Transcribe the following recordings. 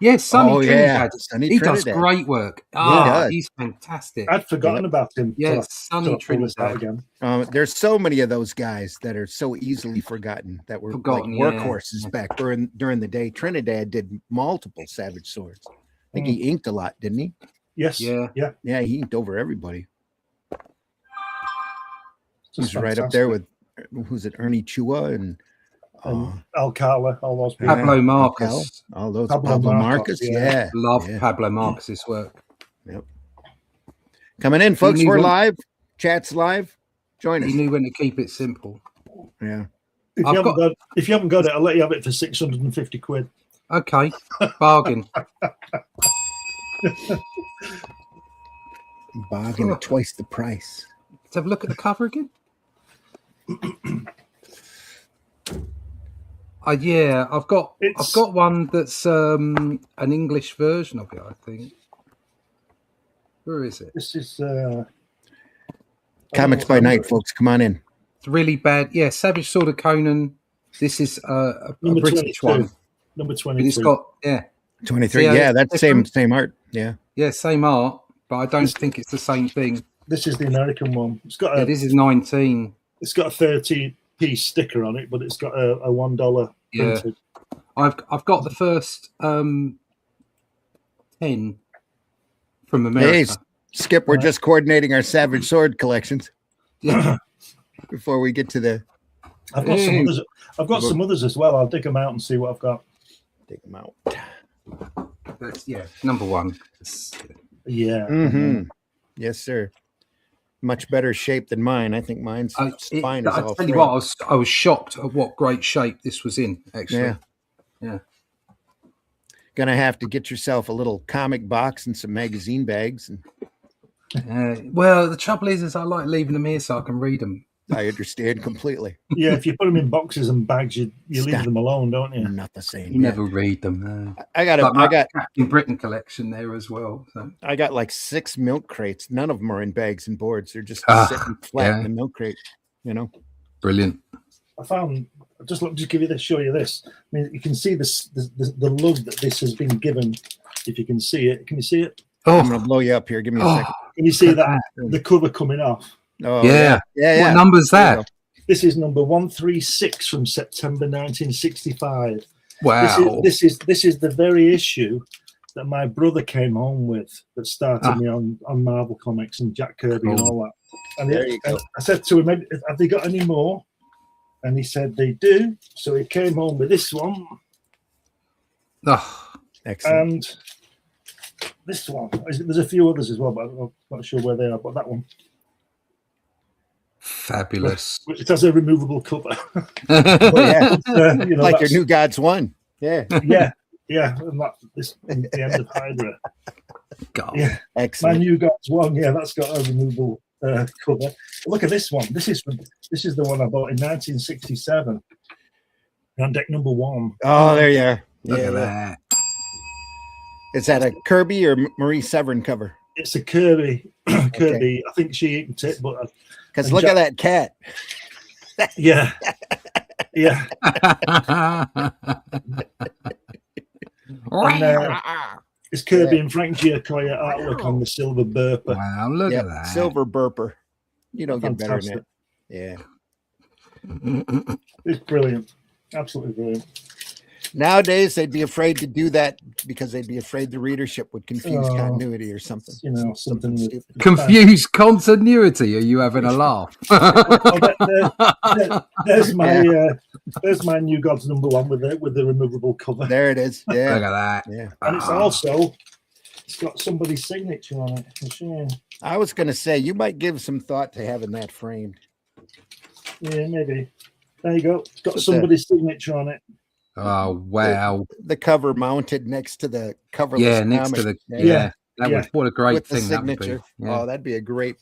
Yes, Sonny Trinidad. Sonny He Trinidad. does great work. He's fantastic. I'd forgotten about him. Yes, Sonny Trinidad. Again. There's so many of those guys that are so easily forgotten that were like workhorses back during the day. Trinidad did multiple Savage Swords. I think he inked a lot, didn't he? Yes. Yeah. He inked over everybody. He's right up there with Ernie Chua and Alcala, all those people. Pablo Marcos. All those Pablo Marcos. Yeah. Love Pablo Marcos's work. Yep. Coming in, folks. We're live. Chat's live. Join us. He knew when to keep it simple. Yeah. If you haven't got it, I'll let you have it for 650 quid. Okay. Bargain. Bargain at twice the price. Let's have a look at the cover again. I've got one that's an English version of it, I think. Where is it? This is Comics by Night, folks. Come on in. It's really bad. Yeah, Savage Sword of Conan. This is a British 22. one. Number 23. It's got 23. Yeah, that's same art. Yeah. Yeah, same art, but I don't think it's the same thing. This is the American one. It's got this is 19. It's got a 30p sticker on it, but it's got a $1 printed. I've got the first 10 from America. Hey, Skip, we're just coordinating our Savage Sword collections. Yeah. Before we get to the I've got some others as well. I'll dig them out and see what I've got. Dig them out. That's number one. Yeah. Mm-hmm. Yes, sir. Much better shape than mine. I think mine's spine is all I tell you what, I was shocked at what great shape this was in, actually. Yeah. Gonna have to get yourself a little comic box and some magazine bags. Well, the trouble is I like leaving them here so I can read them. I understand completely. Yeah, if you put them in boxes and bags, you leave them alone, don't you? Not the same. You never read them. No. I got Captain Britain collection there as well. So. I got like 6 milk crates. None of them are in bags and boards. They're just sitting flat in the milk crate. Brilliant. I found. Just give you this. Show you this. I mean, you can see this. The love that this has been given. If you can see it, can you see it? Oh, I'm gonna blow you up here. Give me a second. Can you see that the cover coming off? Oh, yeah. What number is that? This is number 136 from September 1965. Wow. This is the very issue that my brother came home with that started me on Marvel Comics and Jack Kirby and all that. And there you go. I said to him, "Have they got any more?" And he said they do. So he came home with this one. Oh, excellent. And this one. There's a few others as well, but I'm not sure where they are. But that one. Fabulous. It has a removable cover. Like your New Gods one. Yeah. Yeah. And this the end of Hydra. God. Yeah. Excellent. My New Gods one. Yeah, that's got a removable cover. Look at this one. This is the one I bought in 1967. On deck number 1. Oh, there you are. Look at that. Is that a Kirby or Marie Severin cover? It's a Kirby. Kirby. Okay. I think she inked it, but because look at that cat. Yeah. Yeah. And, it's Kirby and Frank Giacoya artwork on the silver burper. Wow, look at that. Silver burper. You don't get better than that. Yeah. It's brilliant. Absolutely brilliant. Nowadays, they'd be afraid to do that because they'd be afraid the readership would confuse continuity or something. Something stupid. Confuse continuity? Are you having a laugh? There's my New Gods number 1 with the removable cover. There it is. Yeah. Look at that. Yeah. And it's got somebody's signature on it. I was going to say you might give some thought to having that framed. Yeah, maybe. There you go. It's got somebody's signature on it. Oh wow! The cover mounted next to the cover. Yeah, next to the That would, what a great with thing the signature. That would be. Yeah. Oh, that'd be a great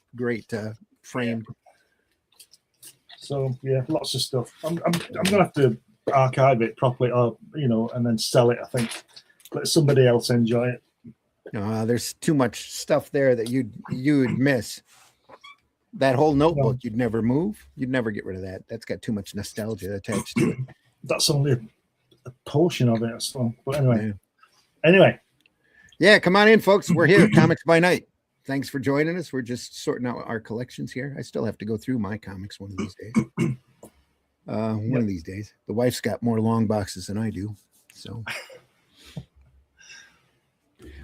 frame. So yeah, lots of stuff. I'm gonna have to archive it properly, or and then sell it. I think let somebody else enjoy it. There's too much stuff there that you'd miss. That whole notebook, you'd never move. You'd never get rid of that. That's got too much nostalgia attached to it. That's only a portion of it, so. But anyway, Anyway. Yeah, come on in, folks. We're here. Comics by Night. Thanks for joining us. We're just sorting out our collections here. I still have to go through my comics one of these days. One of these days. The wife's got more long boxes than I do. So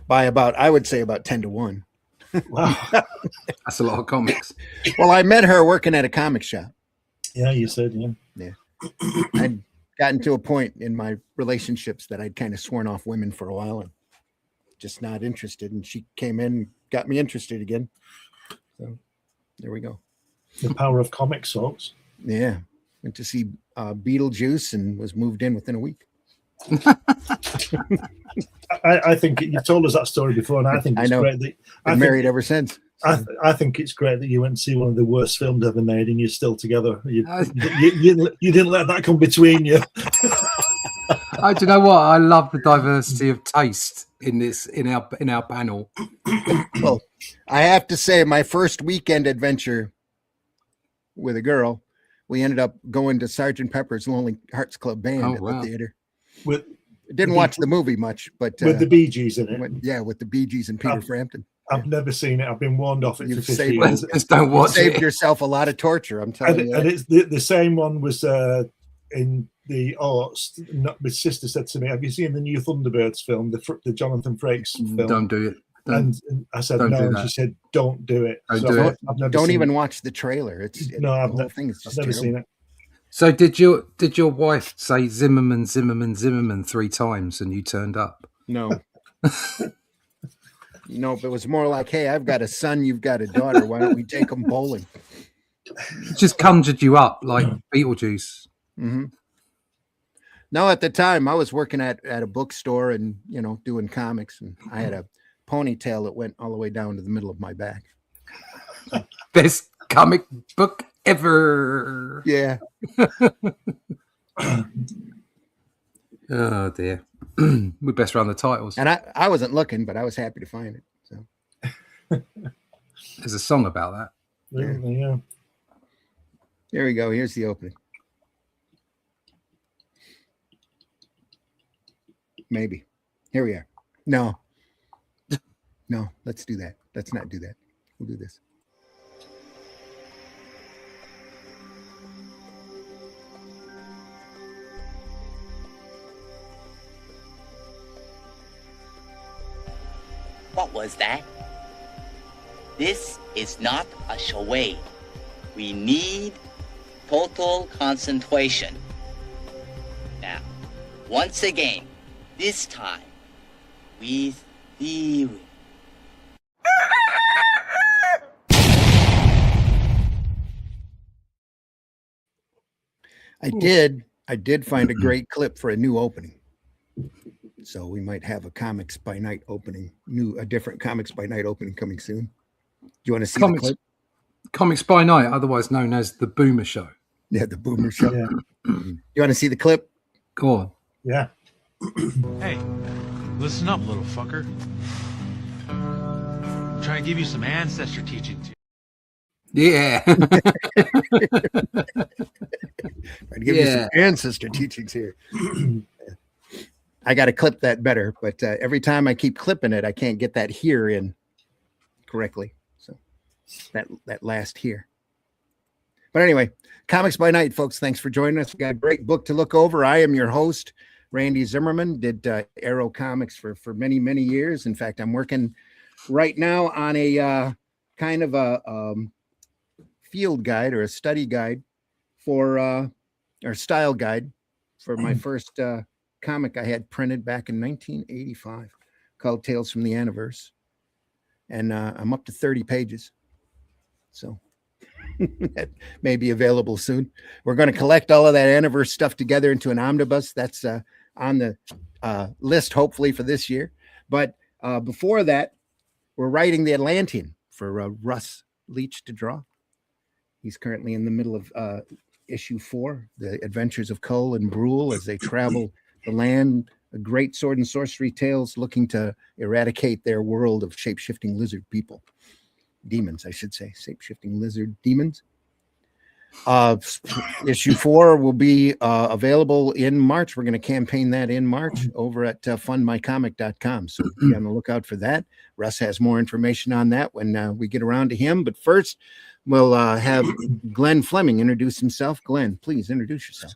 by about, I would say about 10 to 1. Wow. That's a lot of comics. Well, I met her working at a comic shop. Yeah, you said, Yeah. I'd gotten to a point in my relationships that I'd kind of sworn off women for a while and just not interested. And she came in and got me interested again. So there we go. The power of comics, folks. Yeah. Went to see Beetlejuice and was moved in within a week. I think you've told us that story before, and I think it's great that I've married ever since. I think it's great that you went to see one of the worst films ever made, and you're still together. You didn't let that come between you. Do you know what? I love the diversity of taste in our panel. Well, I have to say, my first weekend adventure with a girl, we ended up going to Sgt. Pepper's Lonely Hearts Club Band at the theater. Didn't watch the movie much, but with the Bee Gees in it. With the Bee Gees and Peter Frampton. I've never seen it. I've been warned off it for 50 years. Don't watch it. Saved yourself a lot of torture, I'm telling you. And it's the same one was in the arts. My sister said to me, "Have you seen the new Thunderbirds film, the Jonathan Frakes film?" Don't do it. And I said no, and she said, "Don't do it." Don't even watch the trailer. I've never seen it. So did your wife say Zimmerman 3 times and you turned up? No. No, but it was more like, hey, I've got a son, you've got a daughter. Why don't we take them bowling? Just conjured you up like Beetlejuice. Mm-hmm. No, at the time I was working at a bookstore and, doing comics, and I had a ponytail that went all the way down to the middle of my back. Best comic book ever. Yeah. Oh dear. We best run the titles. And I wasn't looking, but I was happy to find it. So there's a song about that. Yeah. Here we go. Here's the opening. Maybe. Here we are. No, let's do that. Let's not do that. We'll do this. What was that? This is not a charade. We need total concentration. Now, once again, this time with theory. I did find a great clip for a new opening. So we might have a Comics by Night opening, a different Comics by Night opening coming soon. Do you want to see the clip? Comics by Night, otherwise known as the Boomer Show. Yeah, the Boomer Show. Yeah. You want to see the clip? Go on. Yeah. Hey, listen up, little fucker. I'm trying to give you some ancestor teaching to you. Yeah. I'd give you some ancestor teachings here. I got to clip that better, but every time I keep clipping it, I can't get that here in correctly. So that last here. But anyway, Comics by Night, folks. Thanks for joining us. We got a great book to look over. I am your host, Randy Zimmerman. Did Arrow Comics for many, many years. In fact, I'm working right now on a kind of a field guide or a study guide for or style guide for my first comic I had printed back in 1985 called Tales from the Anniverse. And I'm up to 30 pages. So that may be available soon. We're going to collect all of that Anniverse stuff together into an omnibus. That's on the list, hopefully, for this year. But before that, we're writing the Atlantean for Russ Leach to draw. He's currently in the middle of issue 4, The Adventures of Cole and Brule as they travel the land, a great sword and sorcery tales looking to eradicate their world of shape-shifting lizard people. Demons, I should say. Shape-shifting lizard demons. Issue 4 will be available in March. We're going to campaign that in March over at fundmycomic.com. So be on the lookout for that. Russ has more information on that when we get around to him. But first, we'll have Glenn Fleming introduce himself. Glenn, please introduce yourself.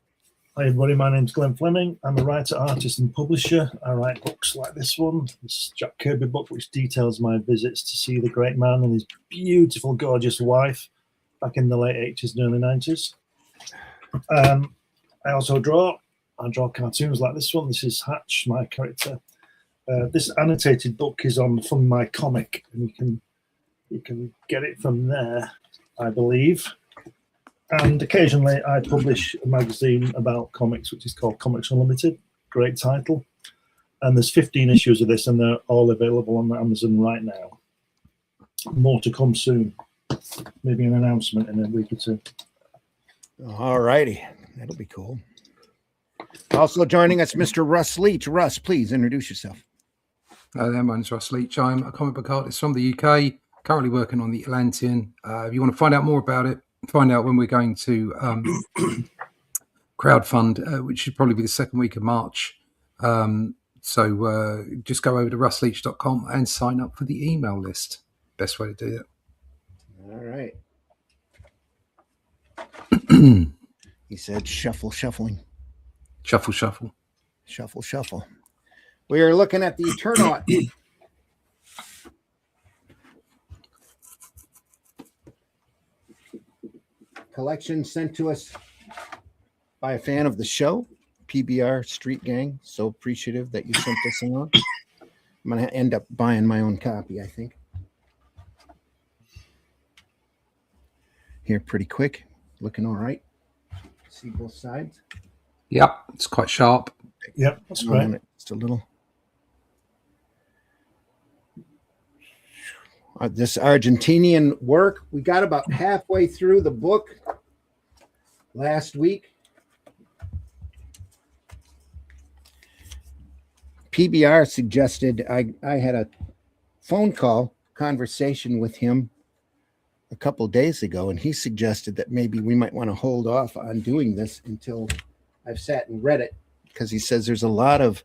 Hi, everybody. My name's Glenn Fleming. I'm a writer, artist, and publisher. I write books like this one, this Jack Kirby book, which details my visits to see the great man and his beautiful, gorgeous wife back in the late 80s and early 90s. I also draw. I draw cartoons like this one. This is Hatch, my character. This annotated book is on Fund My Comic, and you can get it from there, I believe. And occasionally I publish a magazine about comics, which is called Comics Unlimited. Great title. And there's 15 issues of this, and they're all available on Amazon right now. More to come soon. Maybe an announcement in a week or two. All righty. That'll be cool. Also joining us, Mr. Russ Leach. Russ, please introduce yourself. Hello there, my name's Russ Leach. I'm a comic book artist from the UK, currently working on the Atlantean. If you want to find out more about it, find out when we're going to crowdfund, which should probably be the second week of March. So just go over to russleach.com and sign up for the email list. Best way to do it. All right. He said shuffling. Shuffle. We are looking at the Externaut. Collection sent to us by a fan of the show, PBR Street Gang. So appreciative that you sent this along. I'm going to end up buying my own copy, I think. Here, pretty quick. Looking all right. See both sides. Yep, it's quite sharp. Yep, that's great. Just a little. This Argentinian work, we got about halfway through the book last week. PBR suggested I had a phone call conversation with him a couple days ago, and he suggested that maybe we might want to hold off on doing this until I've sat and read it, because he says there's a lot of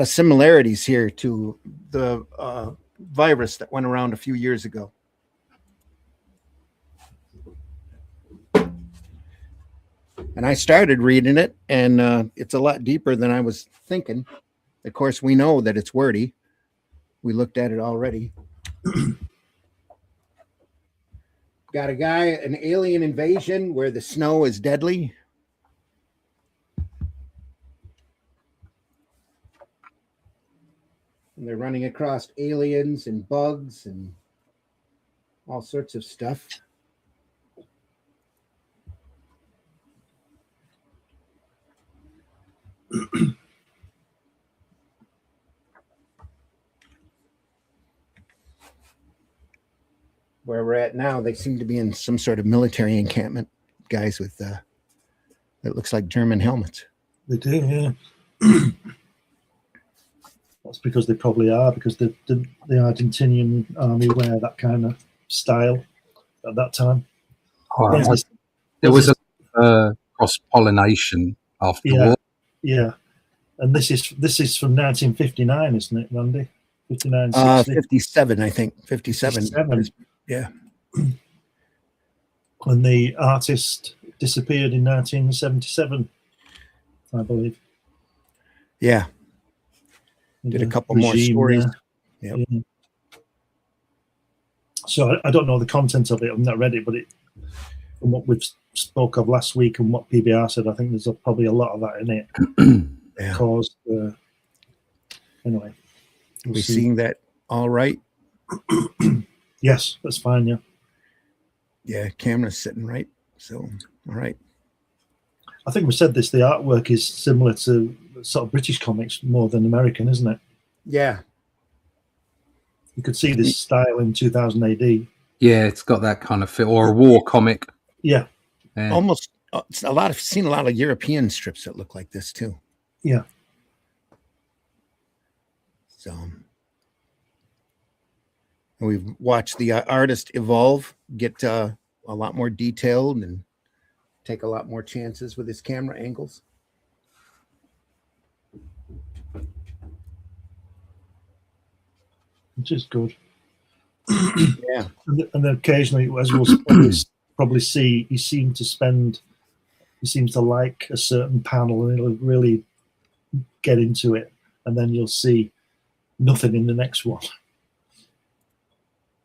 similarities here to the virus that went around a few years ago. And I started reading it, and it's a lot deeper than I was thinking. Of course, we know that it's wordy. We looked at it already. Got a guy, an alien invasion where the snow is deadly. And they're running across aliens and bugs and all sorts of stuff. Where we're at now, they seem to be in some sort of military encampment. Guys with it looks like German helmets. They do, yeah. That's because they probably are, because the Argentinian army wear that kind of style at that time. There was a cross-pollination after the war. Yeah. And this is from 1959, isn't it, Randy? 59, 57, I think. 57. 57. Yeah. And the artist disappeared in 1977, I believe. Yeah. Did a couple more stories. Yep. Yeah. So I don't know the content of it. I've not read it, but from what we've spoke of last week and what PBR said, I think there's probably a lot of that in it. Yeah. Caused anyway. We're seeing that all right. Yes, that's fine. Yeah. Yeah, camera's sitting right. So, all right. I think we said this. The artwork is similar to sort of British comics more than American, isn't it? Yeah. You could see this style in 2000 AD. Yeah, it's got that kind of feel, or a war comic. Yeah. Almost. It's seen a lot of European strips that look like this too. Yeah. So, We've watched the artist evolve, get a lot more detailed, and take a lot more chances with his camera angles. Which is good. Yeah. And then occasionally, as we'll probably see, he seems to like a certain panel, and he'll really get into it, and then you'll see nothing in the next one.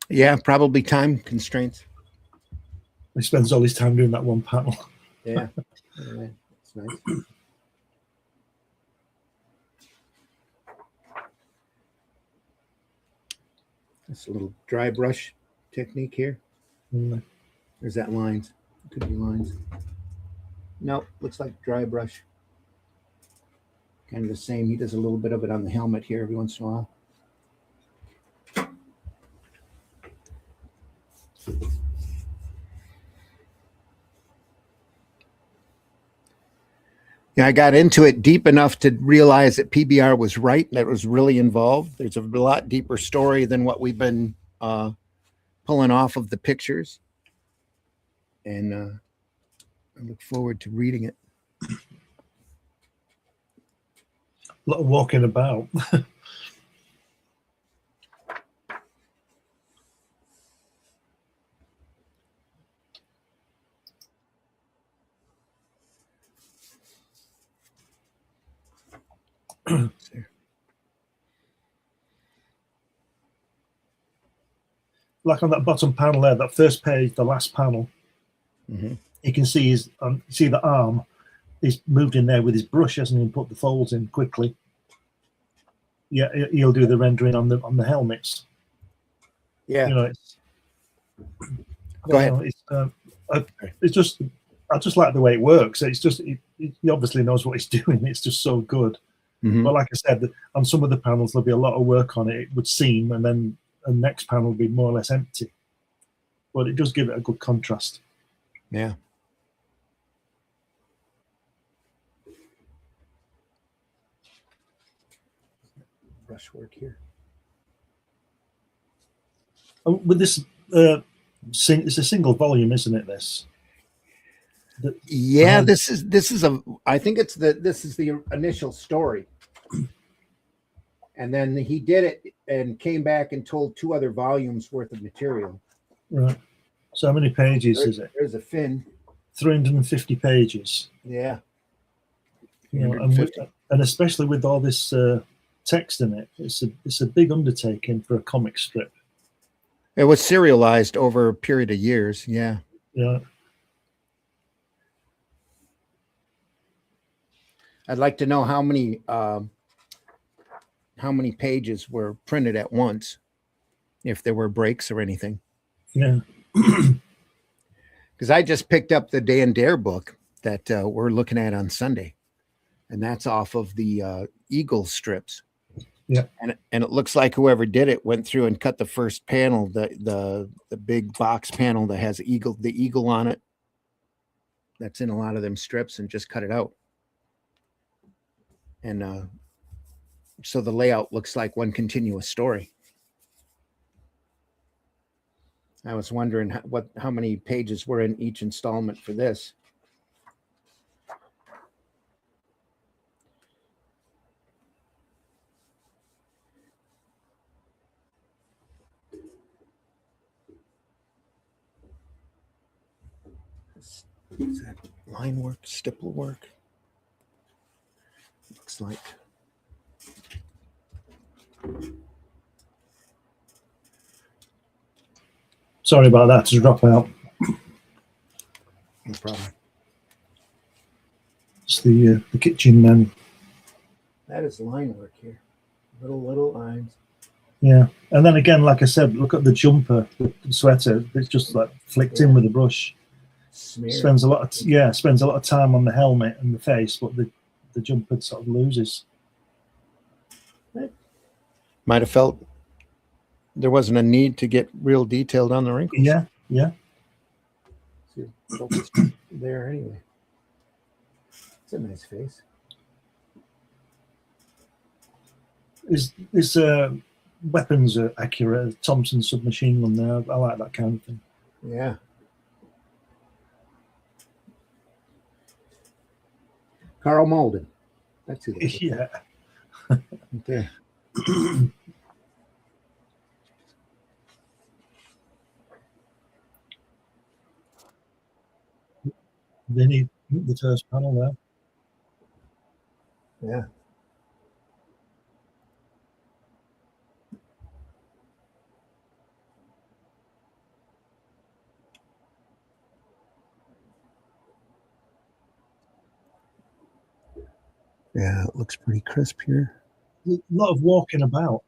Yeah, probably time constraints. He spends all his time doing that one panel. Yeah, that's nice. That's a little dry brush technique here. There's that lines. Could be lines. Nope, looks like dry brush. Kind of the same. He does a little bit of it on the helmet here every once in a while. Yeah, I got into it deep enough to realize that PBR was right, that it was really involved. There's a lot deeper story than what we've been pulling off of the pictures. And I look forward to reading it. A lot of walking about. Like on that bottom panel there, that first page, the last panel, you can see see the arm. He's moved in there with his brush, hasn't he, and put the folds in quickly. Yeah, he'll do the rendering on the helmets. Yeah, you know, it's. Go ahead. It's just, I just like the way it works. It's just he obviously knows what he's doing. It's just so good. But like I said, on some of the panels there'll be a lot of work on it. It would seem, and then the next panel will be more or less empty. But it does give it a good contrast. Yeah. Brushwork here. With this, it's a single volume, isn't it? Yeah, this is a. I think this is the initial story, and then he did it and came back and told 2 other volumes worth of material. Right. So how many pages is it? There's a fin. 350 pages. Yeah. You know, and especially with all this text in it, it's a big undertaking for a comic strip. It was serialized over a period of years. Yeah. Yeah. I'd like to know how many pages were printed at once, if there were breaks or anything. Yeah. Because I just picked up the Dan Dare book that we're looking at on Sunday, and that's off of the Eagle strips. Yeah. And it looks like whoever did it went through and cut the first panel, the big box panel that has the eagle on it. That's in a lot of them strips, and just cut it out. And so the layout looks like one continuous story. I was wondering how many pages were in each installment for this. Is that line work, stipple work? Looks like. Sorry about that to drop out. No problem. It's the kitchen men. That is line work here. Little lines. Yeah, and then again, like I said, look at the jumper, the sweater. It's just like flicked in with a brush. Smear. Spends a lot of time on the helmet and the face, but the jumper sort of loses. Might have felt there wasn't a need to get real detailed on the wrinkles. Yeah, yeah. See, there anyway. It's a nice face. Is weapons are accurate. Thompson submachine gun there. I like that kind of thing. Yeah. Carl Malden. That's who that is. Yeah. Okay. They need the first panel there. Yeah. Yeah, it looks pretty crisp here. A lot of walking about.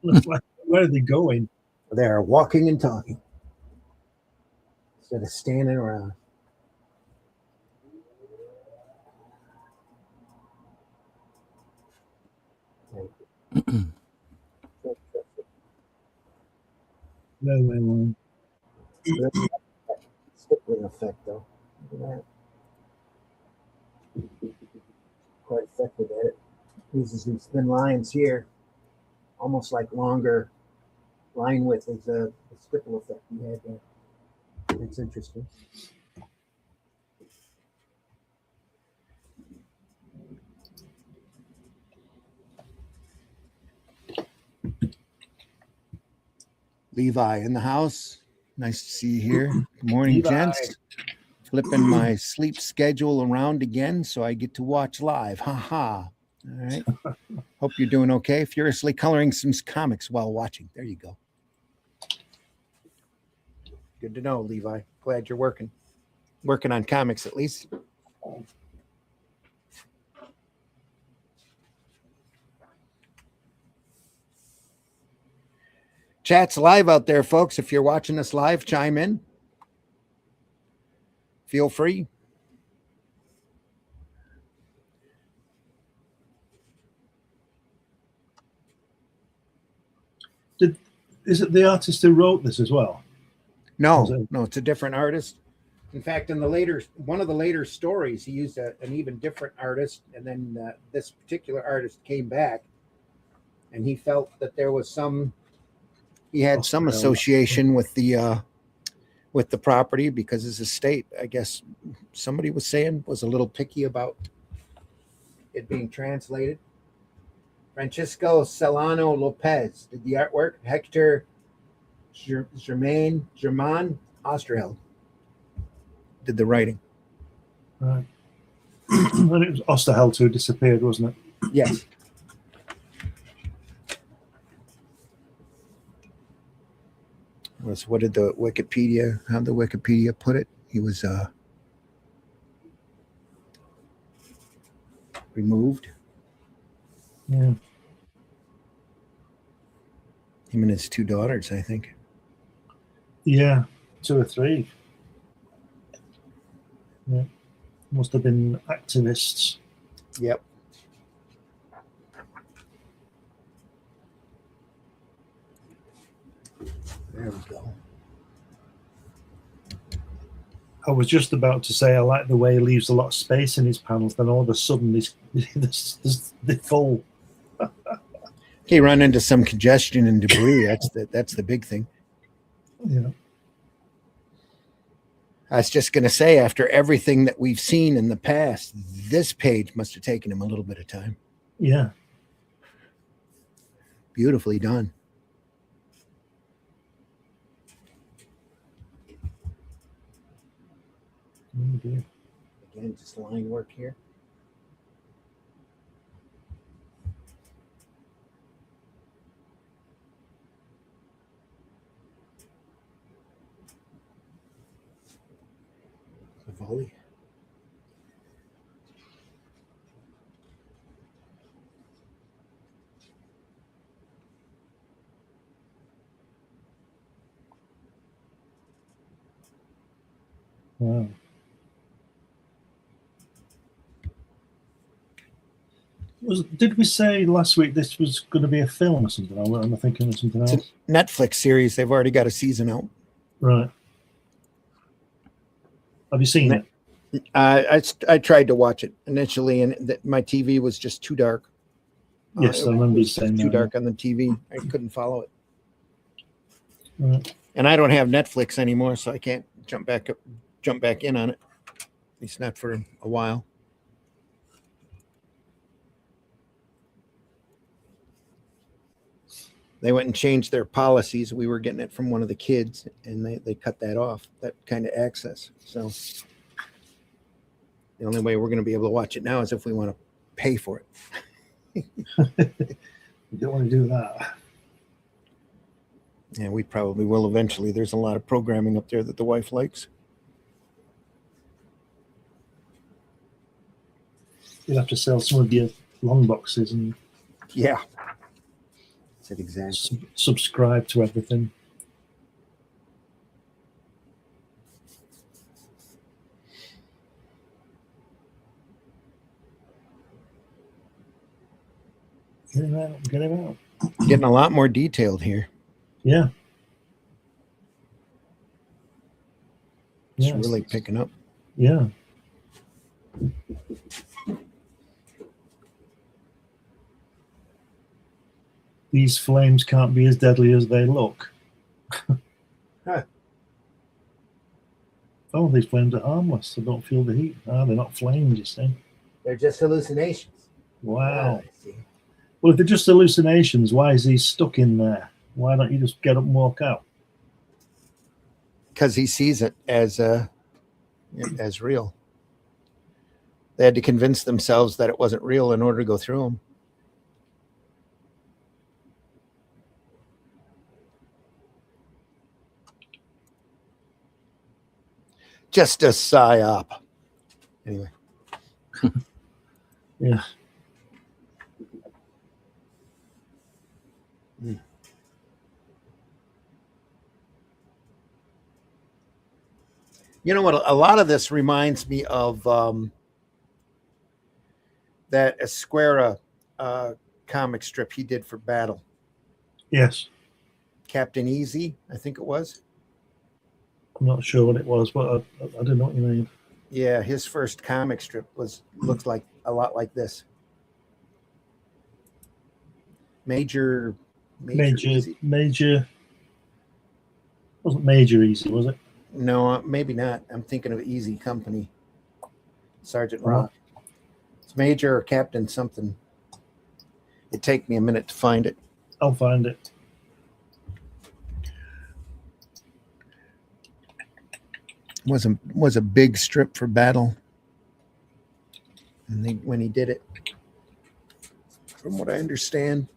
Looks like, where are they going? They're walking and talking instead of standing around. No. Stippling effect, though. Look at that. Quite effective at it. Uses these thin lines here, almost like longer line width as the stipple effect we had there. It's interesting. Levi in the house. Nice to see you here. Good morning, Levi. gents. Flipping my sleep schedule around again so I get to watch live. Ha ha. All right. Hope you're doing okay. Furiously coloring some comics while watching. There you go. Good to know, Levi. Glad you're working on comics at least. Chat's live out there, folks. If you're watching us live, chime in. Feel free. Is it the artist who wrote this as well? No, it's a different artist. In fact, in one of the later stories, he used an even different artist, and then this particular artist came back, and he felt that there was some association with the property because his estate, I guess somebody was saying, was a little picky about it being translated. Francisco Solano Lopez did the artwork. Hector German Osterheld did the writing. Right. And it was Osterheld who disappeared, wasn't it? Yes. What did the Wikipedia put it? He was removed. Yeah. Him and his two daughters, I think. Yeah, 2 or 3. Yeah. Must have been activists. Yep. There we go. I was just about to say I like the way he leaves a lot of space in his panels, then all of a sudden they're full. Okay, run into some congestion and debris. That's the big thing. Yeah. I was just going to say, after everything that we've seen in the past, this page must have taken him a little bit of time. Yeah. Beautifully done. Oh, dear. Again, just line work here. The volley. Wow. Did we say last week this was going to be a film or something? Or am I thinking of something else? It's a Netflix series. They've already got a season out. Right. Have you seen it? I tried to watch it initially, and my TV was just too dark. Yes, I remember you It was saying too that. dark on the TV. I couldn't follow it. Right. And I don't have Netflix anymore, so I can't jump back in on it. At least not for a while. They went and changed their policies. We were getting it from one of the kids, and they cut that off, that kind of access. So the only way we're going to be able to watch it now is if we want to pay for it. You don't want to do that. And we probably will eventually. There's a lot of programming up there that the wife likes. You'll have to sell some of your long boxes and Yeah. Said exactly. subscribe to everything. Get him out. Get him out. Getting a lot more detailed here. Yeah. It's Yeah, really picking up. Yeah. These flames can't be as deadly as they look. Huh. Oh, these flames are harmless. They don't feel the heat. Ah, they're not flames, you see. They're just hallucinations. Wow. I see. Well, if they're just hallucinations, why is he stuck in there? Why don't you just get up and walk out? Because he sees it as real. They had to convince themselves that it wasn't real in order to go through them. Just a psyop. Anyway. Yeah. You know what? A lot of this reminds me of that Esquerra comic strip he did for Battle. Yes. Captain Easy, I think it was. I'm not sure what it was, but I don't know what you mean. Yeah, his first comic strip looks like a lot like this. Major Easy. Wasn't Major Easy, was it? No, maybe not. I'm thinking of Easy Company. Sergeant Right. Rock. It's Major or Captain something. It'd take me a minute to find it. I'll find it. Was a big strip for Battle. And when he did it, from what I understand,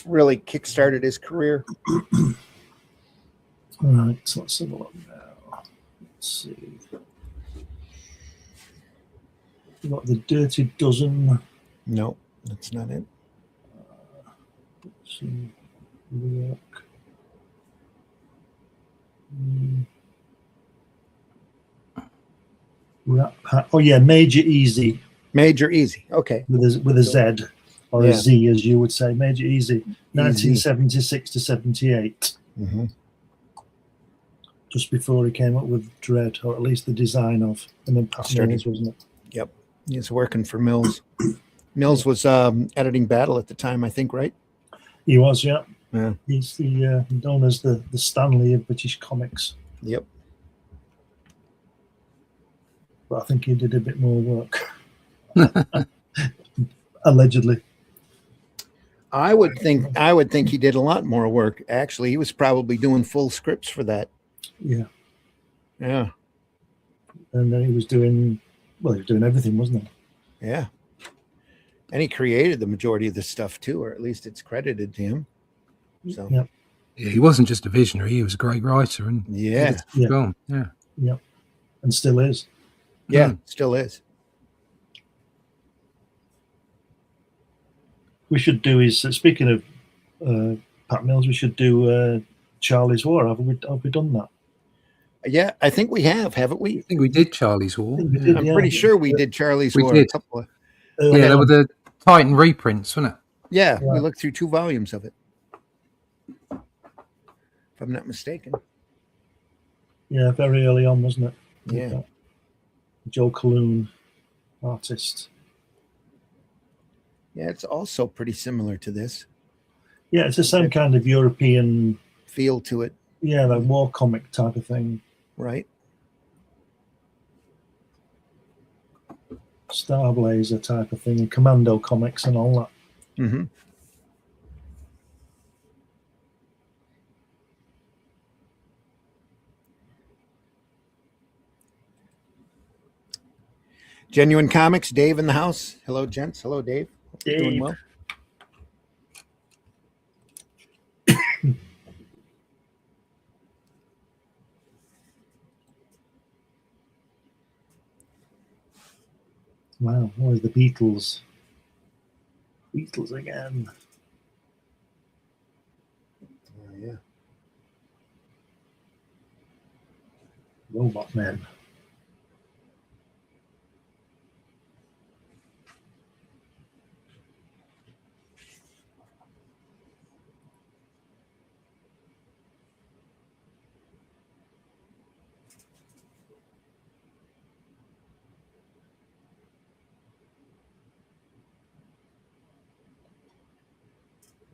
really kickstarted his career. All right, so let's have a look now. Let's see. We've got the Dirty Dozen. No, that's not it. Let's see. Work. Rat Pack. Oh yeah, Major Easy Major Easy. Okay. with a Z or Yeah. a Z, as you would say. Major Easy, 1976 to 78. Mm-hmm. Just before he came up with Dread, or at least the design of, and then Pat Started. Mills, wasn't it? Yep. He's working for Mills. Mills was editing Battle at the time, I think, right? He was, yeah. Yeah. He's the known as the Stanley of British comics. Yep. But I think he did a bit more work. Allegedly. I would think he did a lot more work. Actually, he was probably doing full scripts for that. Yeah. Yeah. And then he was doing everything, wasn't he? Yeah. And he created the majority of this stuff too, or at least it's credited to him. So Yeah. Yeah, he wasn't just a visionary; he was a great writer and yeah. Yeah. film. Yeah, Yep. And still is. Yeah, still is. We should do his, speaking of Pat Mills, we should do Charlie's War. Have we done that? Yeah, I think we have, haven't we? I think we did Charlie's War. I think we Yeah, did. I'm Yeah. pretty sure we did Charlie's We War. did. A couple of, Early yeah, they on. were the Titan reprints, wasn't it? yeah, we Yeah. looked through 2 volumes of it. If I'm not mistaken. Yeah, very early on, wasn't it? Yeah. Joe Colloon, artist. Yeah, it's also pretty similar to this. Yeah, it's the same kind of European feel to it. Yeah, like war comic type of thing. Right. Star Blazer type of thing, and Commando comics and all that. Mm-hmm. Genuine Comics, Dave in the house. Hello, gents. Hello, Dave. Dave. Doing well. Wow, always the Beatles. Beatles again. Oh, yeah. Robot Men.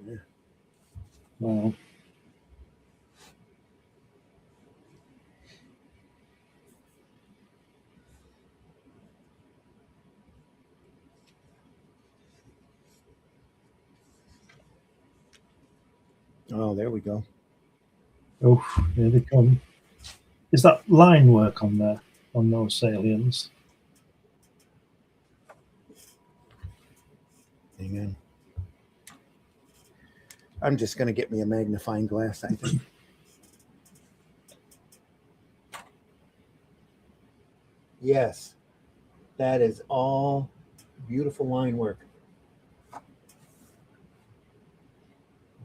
Yeah. Wow. Oh, there we go. Oh, here they come. Is that line work on there, on those aliens? Hang on. I'm just going to get me a magnifying glass, I think. Yes, that is all beautiful line work.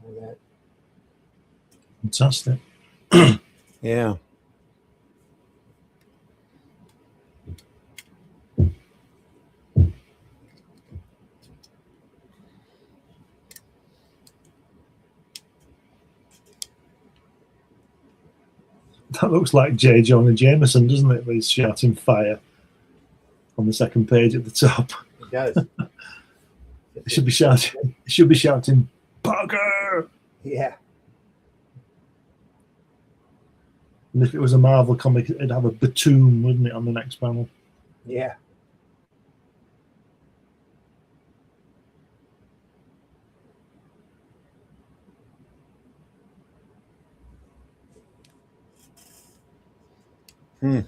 All that. Fantastic. Yeah. That looks like J. Jonah Jameson, doesn't it? Where he's shouting fire on the second page at the top. It does. It should be shouting. It should be shouting, Parker. Yeah. And if it was a Marvel comic, it'd have a Batum, wouldn't it, on the next panel? Yeah. Hmm.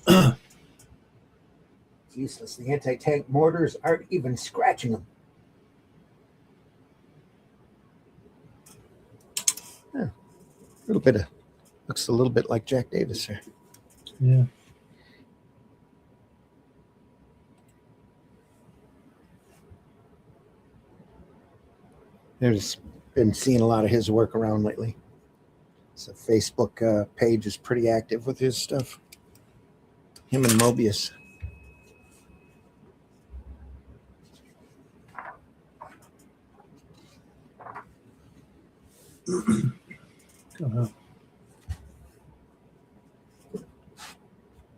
It's useless. The anti-tank mortars aren't even scratching them. Yeah. A little bit of, looks a little bit like Jack Davis here. Yeah. There's been seeing a lot of his work around lately. So Facebook page is pretty active with his stuff. Him and Mobius.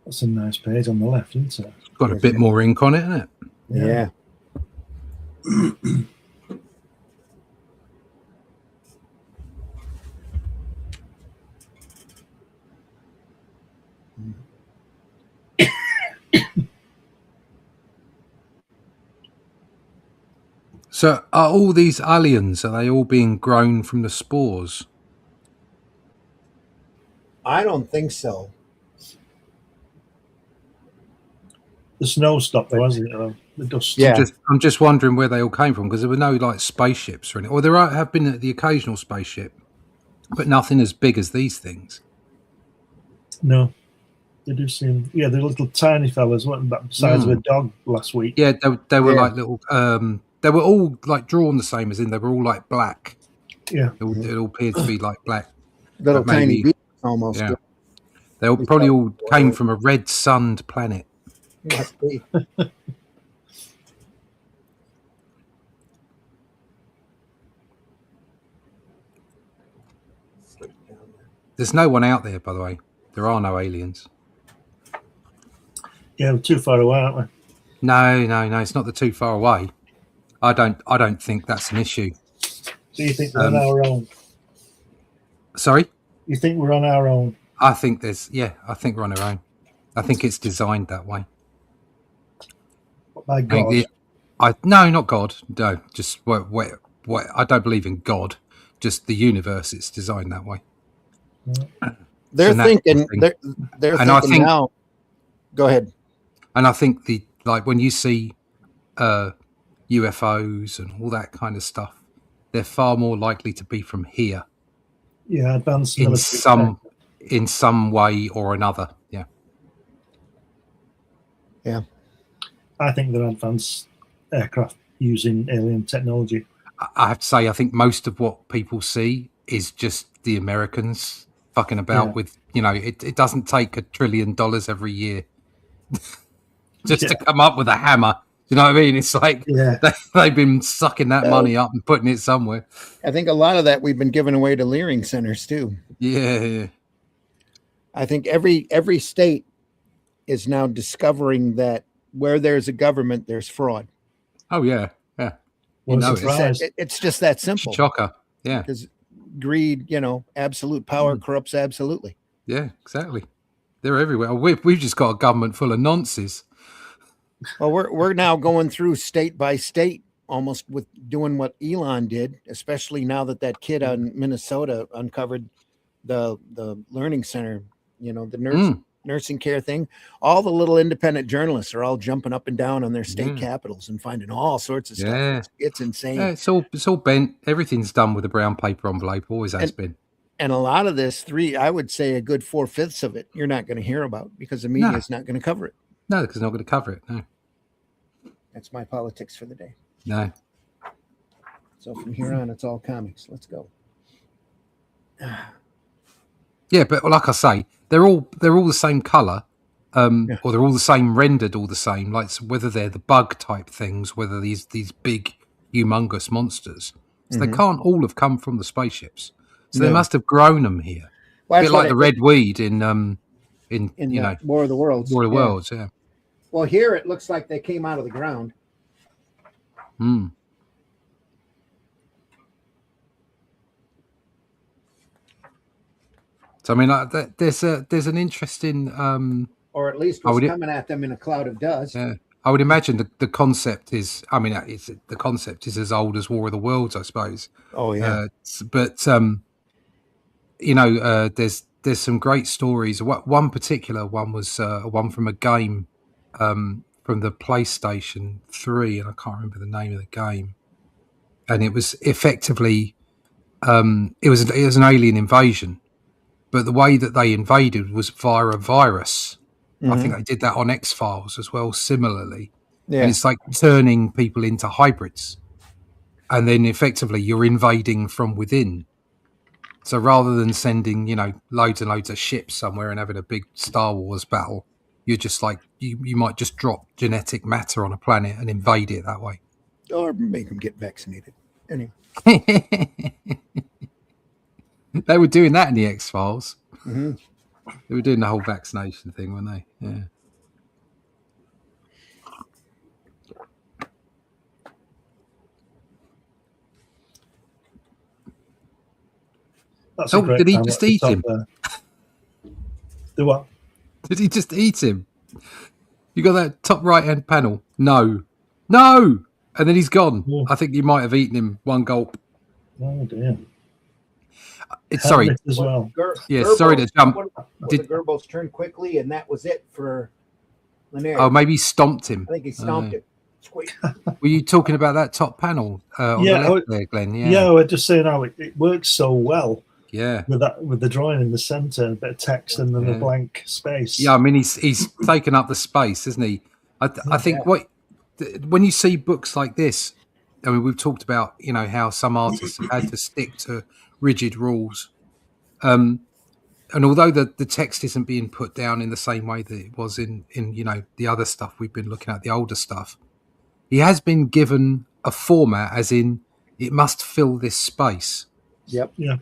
That's a nice page on the left, isn't it? It's got a bit more ink on it, isn't it? Yeah. So are all these aliens, are they all being grown from the spores? I don't think so. The snow stopped though, hasn't it? The dust. Yeah. I'm just wondering where they all came from, because there were no like spaceships or anything. Or there have been the occasional spaceship, but nothing as big as these things. No. They do seem, yeah, they're little tiny fellas, weren't they? About the size of a dog last week. Yeah, they were Yeah. like little. They were all like drawn the same, as in they were all like black. Yeah. It all appeared to be like black. Little But maybe- tiny beaks almost. Yeah. They all, probably all came from a red sunned planet. Must be. There's no one out there, by the way. There are no aliens. Yeah, we're too far away, aren't we? No, it's not the too far away. I don't think that's an issue. So you think we're on our own? Sorry? You think we're on our own? I think I think we're on our own. I think it's designed that way. By God? No, not God. No, just what I don't believe in God. Just the universe. It's designed that way. They're thinking. They're thinking now. Go ahead. And I think when you see UFOs and all that kind of stuff, they're far more likely to be from here. Yeah, advanced in some way or another. Yeah. Yeah. I think they're advanced aircraft using alien technology. I have to say, I think most of what people see is just the Americans fucking about with, it doesn't take $1 trillion every year just to come up with a hammer. You know what I mean? It's like they've been sucking that money up and putting it somewhere. I think a lot of that we've been giving away to Leering centers too. Yeah. I think every state is now discovering that where there's a government, there's fraud. Oh, yeah. Well, it's just that simple. Shocker. Yeah. Because greed, absolute power corrupts absolutely. Yeah, exactly. They're everywhere. We've just got a government full of nonsense. Well, we're now going through state by state, almost with doing what Elon did, especially now that kid on Minnesota uncovered the learning center, the nursing care thing. All the little independent journalists are all jumping up and down on their state capitals and finding all sorts of stuff. Yeah. It's insane. Yeah, it's all bent. Everything's done with a brown paper envelope. Always has been. And a lot of this, I would say a good 4/5 of it, you're not going to hear about because the media is not going to cover it. No, because they're not going to cover it. No. That's my politics for the day. No. So from here on, it's all comics. Let's go. Yeah, but like I say, they're all the same color, or they're all the same rendered, all the same. Like whether they're the bug type things, whether these big, humongous monsters. So they can't all have come from the spaceships. So they must have grown them here. Well, a bit like the red weed in War of the Worlds. War of the Worlds, yeah. Well, here it looks like they came out of the ground. So I mean, there's an interesting, or at least was coming at them in a cloud of dust. Yeah, I would imagine the concept is. I mean, the concept is as old as War of the Worlds, I suppose. Oh yeah, but there's some great stories. One particular one was one from a game from the PlayStation 3, and I can't remember the name of the game. And it was effectively it was an alien invasion, but the way that they invaded was via a virus. I think they did that on X-Files as well, similarly. Yeah. And it's like turning people into hybrids, and then effectively you're invading from within. So rather than sending, loads and loads of ships somewhere and having a big Star Wars battle, you're just like, you might just drop genetic matter on a planet and invade it that way. Or make them get vaccinated. Anyway. They were doing that in the X-Files. Mm-hmm. They were doing the whole vaccination thing, weren't they? Yeah. Did he just eat him? The what? Did he just eat him? You got that top right-hand panel? No. And then he's gone. Yeah. I think you might have eaten him one gulp. Oh, dear. Sorry. As well. Sorry to jump. The Goebbels turned quickly, and that was it for Lanier. Oh, maybe he stomped him. I think he stomped him. Squeak. Were you talking about that top panel on the left there, Glenn? Yeah, we're just saying how it works so well. Yeah, with the drawing in the center, a bit of text, and then a blank space. Yeah, I mean he's taken up the space, isn't he? I think when you see books like this, I mean we've talked about how some artists have had to stick to rigid rules, and although the text isn't being put down in the same way that it was in the other stuff we've been looking at, the older stuff, he has been given a format, as in it must fill this space. Yep. Yeah.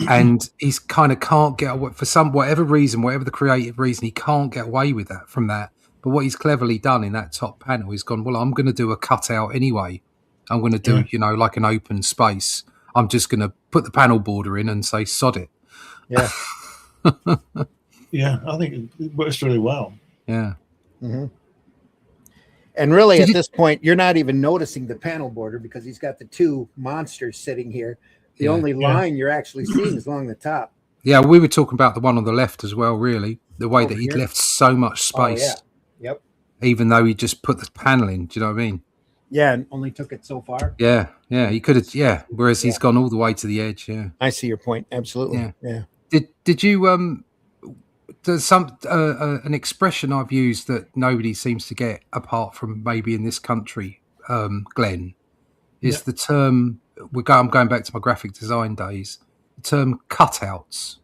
And he's kind of can't get away for whatever reason, whatever the creative reason, he can't get away with that from that. But what he's cleverly done in that top panel is gone, well, I'm going to do a cutout anyway. I'm going to do, like an open space. I'm just going to put the panel border in and say, sod it. Yeah. Yeah, I think it works really well. Yeah. Mm-hmm. And really, at this point, you're not even noticing the panel border because he's got the two monsters sitting here. The only line you're actually seeing is along the top. Yeah, we were talking about the one on the left as well, really. The way that he'd left so much space. Oh, yeah. Yep. Even though he just put the panel in. Do you know what I mean? Yeah, and only took it so far. Yeah, he could have. Whereas he's gone all the way to the edge. Yeah, I see your point. Absolutely. Yeah. Did you there's an expression I've used that nobody seems to get apart from maybe in this country, Glenn, is the term. I'm going back to my graphic design days. The term cutouts.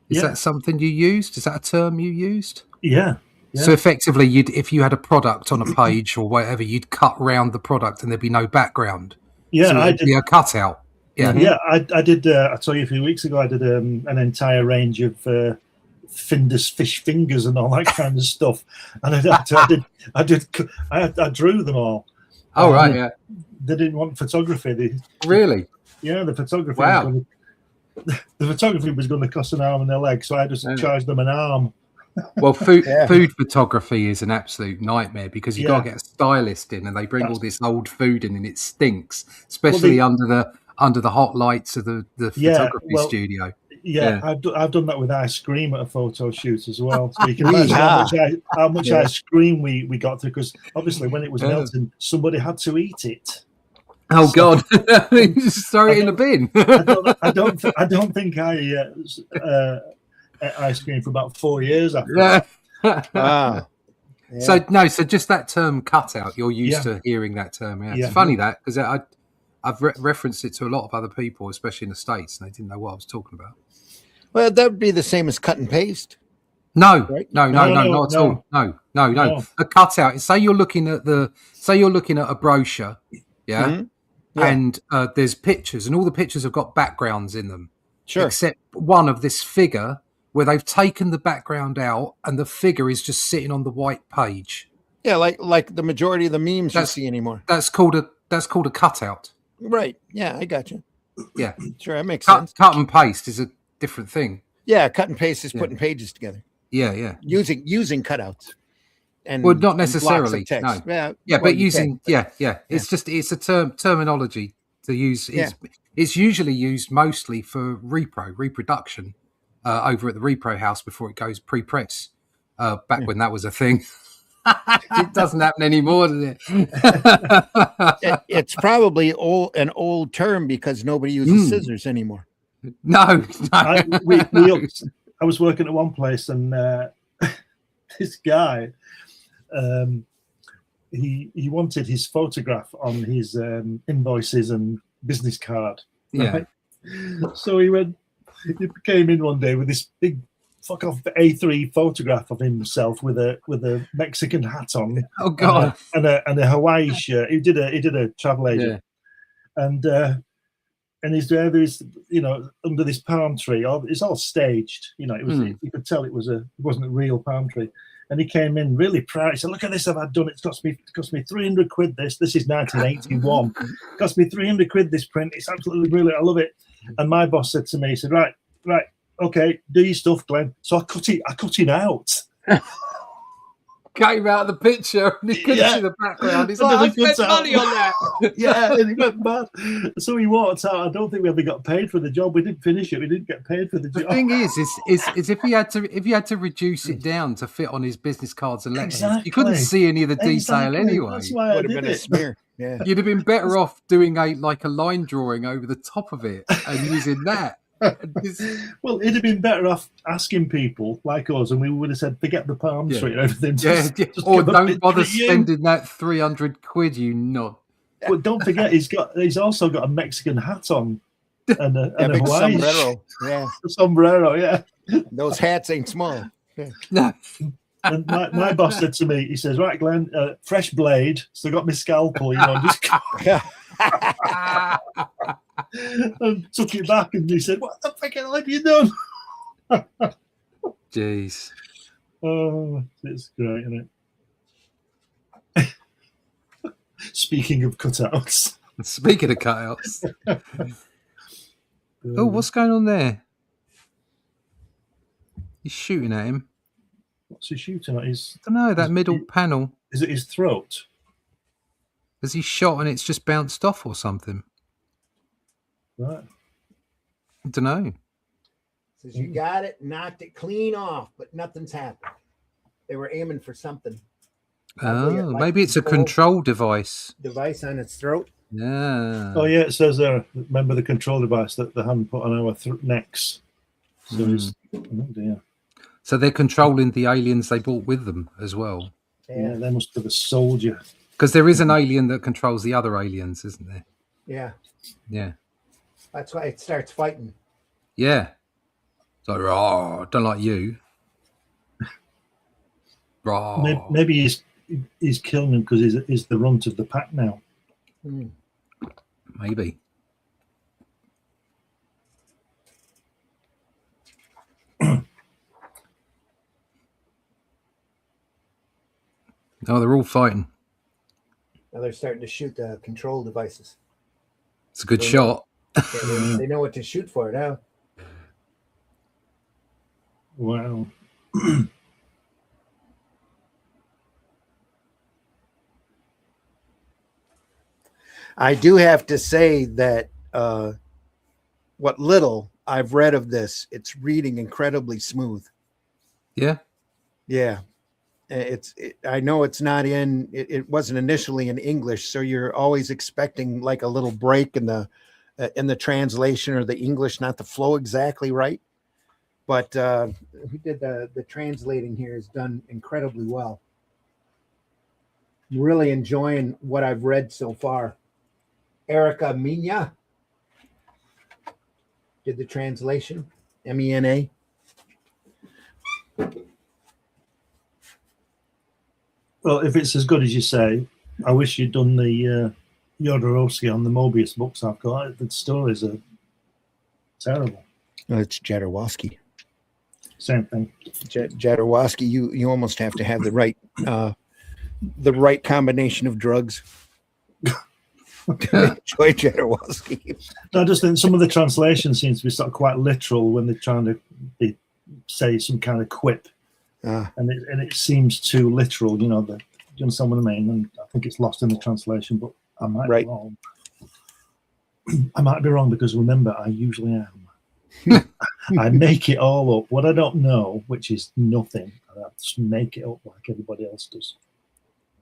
Is that something you used? Is that a term you used? Yeah. So effectively, if you had a product on a page or whatever, you'd cut round the product and there'd be no background. Yeah, so it'd be a cutout. Yeah, I did. I told you a few weeks ago, I did an entire range of fish fingers and all that kind of stuff, and I drew them all. Oh right, yeah. They didn't want photography. Really? Yeah, the photography. Wow. The photography was going to cost an arm and a leg, so I just charged them an arm. Well, food photography is an absolute nightmare because you've got to get a stylist in, and they bring all this old food in, and it stinks, especially under the hot lights of the photography studio. Yeah, I've done that with ice cream at a photo shoot as well. So you can imagine how much ice cream we got through, because obviously when it was melting, somebody had to eat it. Oh God! Just throw it in the bin. I don't think I ate ice cream for about 4 years after. Yeah. Wow. Yeah. So just that term cutout, you're used to hearing that term. Yeah, it's funny that because I've referenced it to a lot of other people, especially in the States, and they didn't know what I was talking about. Well, that would be the same as cut and paste. No, right? no, not at all. No. A cutout. Say you're looking at a brochure, and there's pictures, and all the pictures have got backgrounds in them. Sure. Except one of this figure where they've taken the background out, and the figure is just sitting on the white page. Yeah, like the majority of the memes you see anymore. That's called a cutout. Right. Yeah, I got you. Yeah. Sure, that makes sense. Cut and paste is a different thing. Yeah, cut and paste is putting pages together. Yeah. Using cutouts. And well, not necessarily. No. Yeah, but using it's a terminology to use. It's usually used mostly for reproduction over at the repro house before it goes pre-press. Back when that was a thing. It doesn't happen anymore, does it? It's probably an old term because nobody uses scissors anymore. No. I was working at one place, and this guy, he wanted his photograph on his invoices and business card. Right? Yeah. So he came in one day with this big fuck off A3 photograph of himself with a Mexican hat on. Oh God! And a Hawaii shirt. He did a travel agent, and he's there. There's under this palm tree. It's all staged. It was. You could tell it wasn't a real palm tree. And he came in really proud. He said, "Look at this! I've done it. It cost me 300 quid. This is 1981. It cost me 300 quid. This print. It's absolutely brilliant. I love it." And my boss said to me, he said, "Right. Okay, do your stuff, Glenn." So I cut it out. Came out of the picture and he couldn't see the background. He's like, I spent money on that. Yeah, and he went mad. So he walked out. I don't think we ever got paid for the job. We didn't finish it. We didn't get paid for the job. The thing is if he had to reduce it down to fit on his business cards and letters, you couldn't see any of the detail anyway. That's why I would have did been it. a smear. Yeah. You'd have been better off doing a line drawing over the top of it and using that. Well, it'd have been better off asking people like us, and we would have said, forget the palm tree and everything. Just or don't bother spending that 300 quid, you nod. But don't forget, he's also got a Mexican hat on and a Hawaii sombrero. Yeah, a sombrero. Yeah, those hats ain't small. Yeah. No. And my boss said to me, he says, "Right, Glenn, fresh blade. So I got my scalpel, just." And took it back, and he said, "What the fuck have you done?" Jeez. Oh, it's great, isn't it? Speaking of cutouts. Speaking of cutouts. Oh, what's going on there? He's shooting at him. What's he shooting at? I don't know, that middle panel. Is it his throat? Has he shot and it's just bounced off or something? Right. I don't know. Says you got it, knocked it clean off, but nothing's happened. They were aiming for something. Oh, maybe it's a control device. Device on its throat. Yeah. Oh, yeah, it says there, remember the control device that they hadn't put on our necks. So it's, oh dear. So they're controlling the aliens they brought with them as well. Yeah, they must have a soldier. Because there is an alien that controls the other aliens, isn't there? Yeah. Yeah. That's why it starts fighting. Yeah. It's like, raw, don't like you. Raw. Maybe he's killing him because he's the runt of the pack now. Maybe. Oh, they're all fighting. Now they're starting to shoot the control devices. It's a good shot. They know what to shoot for now. Wow. I do have to say that what little I've read of this, it's reading incredibly smooth. Yeah. Yeah. I know it's not it wasn't initially in English, so you're always expecting like a little break in the translation or the English not to flow exactly right. But who did the translating here has done incredibly well. I'm really enjoying what I've read so far. Erica Mina did the translation, MENA. Well, if it's as good as you say, I wish you'd done the Jodorowsky on the Mobius books I've got. The stories are terrible. No, it's Jodorowsky. Same thing. Jodorowsky, you almost have to have the right combination of drugs to enjoy Jodorowsky. I just think some of the translation seems to be sort of quite literal when they're trying to say some kind of quip. And it seems too literal, you know. Do you understand what I mean? And I think it's lost in the translation, but I might be wrong. I might be wrong because remember, I usually am. I make it all up. What I don't know, which is nothing, I just make it up like everybody else does.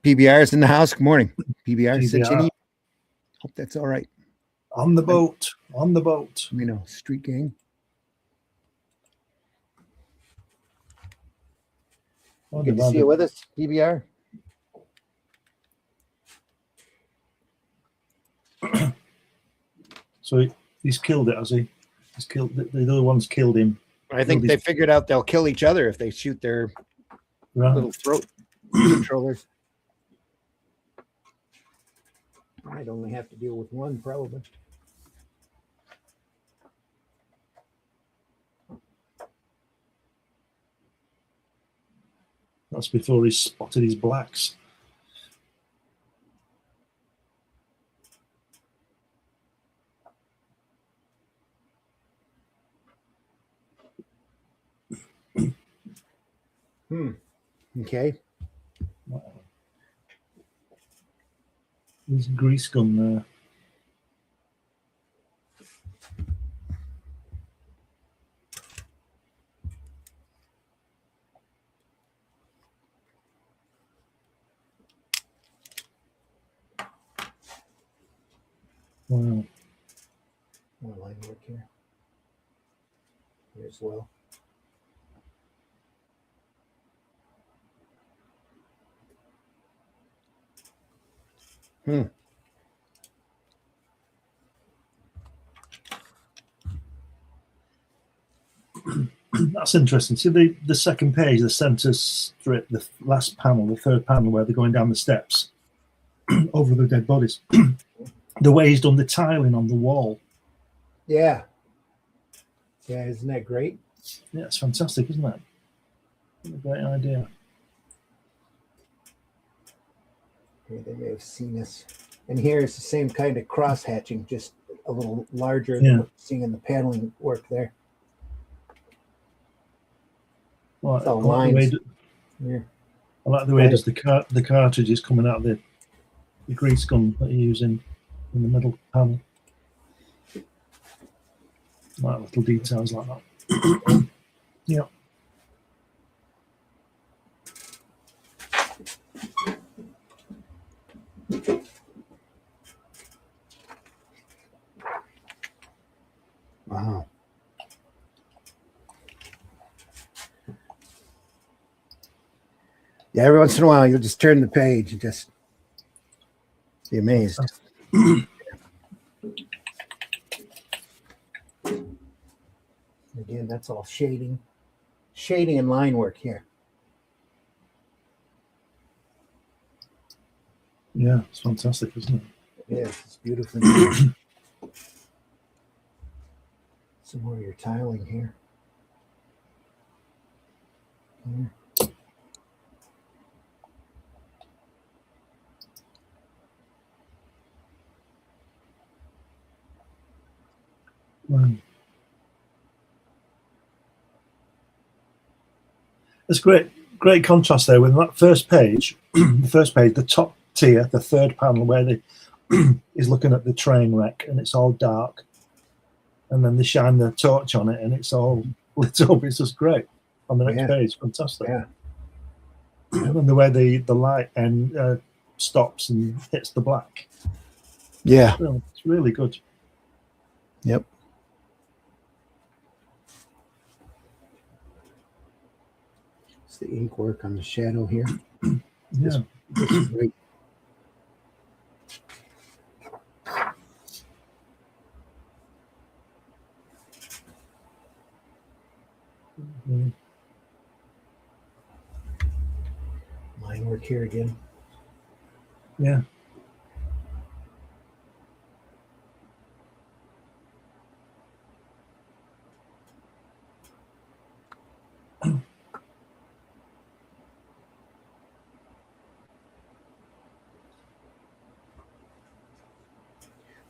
PBR's in the house. Good morning. PBR. Hope that's all right. On the boat. On the boat. You know, street gang. Good to see you with us, PBR. So he's killed it, has he? He's killed the other one's killed him. I think they figured out they'll kill each other if they shoot their little throat controllers. I'd only have to deal with one, probably. That's before he spotted his blacks. Okay. Wow. There's a grease gun there. Wow. More line work here. Here as well. That's interesting. See the second page, the center strip, the last panel, the third panel where they're going down the steps over the dead bodies. The way he's done the tiling on the wall. Yeah. Yeah, isn't that great? Yeah, it's fantastic, isn't it? What a great idea. Okay, they may have seen us. And here is the same kind of cross hatching, just a little larger than what you're seeing in the paneling work there. Well, It's all lines. I like the way does the cartridge is coming out of the grease gun that you're using in the middle panel. Like little details like that. Yeah. Wow. Yeah, every once in a while you'll just turn the page and just be amazed. Again, that's all shading and line work here. Yeah, it's fantastic, isn't it? Yes, it's beautiful. Some more of your tiling here. Wow. There's great contrast there with that first page. The top tier, the third panel where they is looking at the train wreck and it's all dark, and then they shine the torch on it and it's all lit up. It's just great on the next page. Fantastic. Yeah. And the way the light and stops and hits the black. Yeah. It's really good. Yep. It's the ink work on the shadow here. Yeah. This is great. Mm-hmm. Line work here again. Yeah.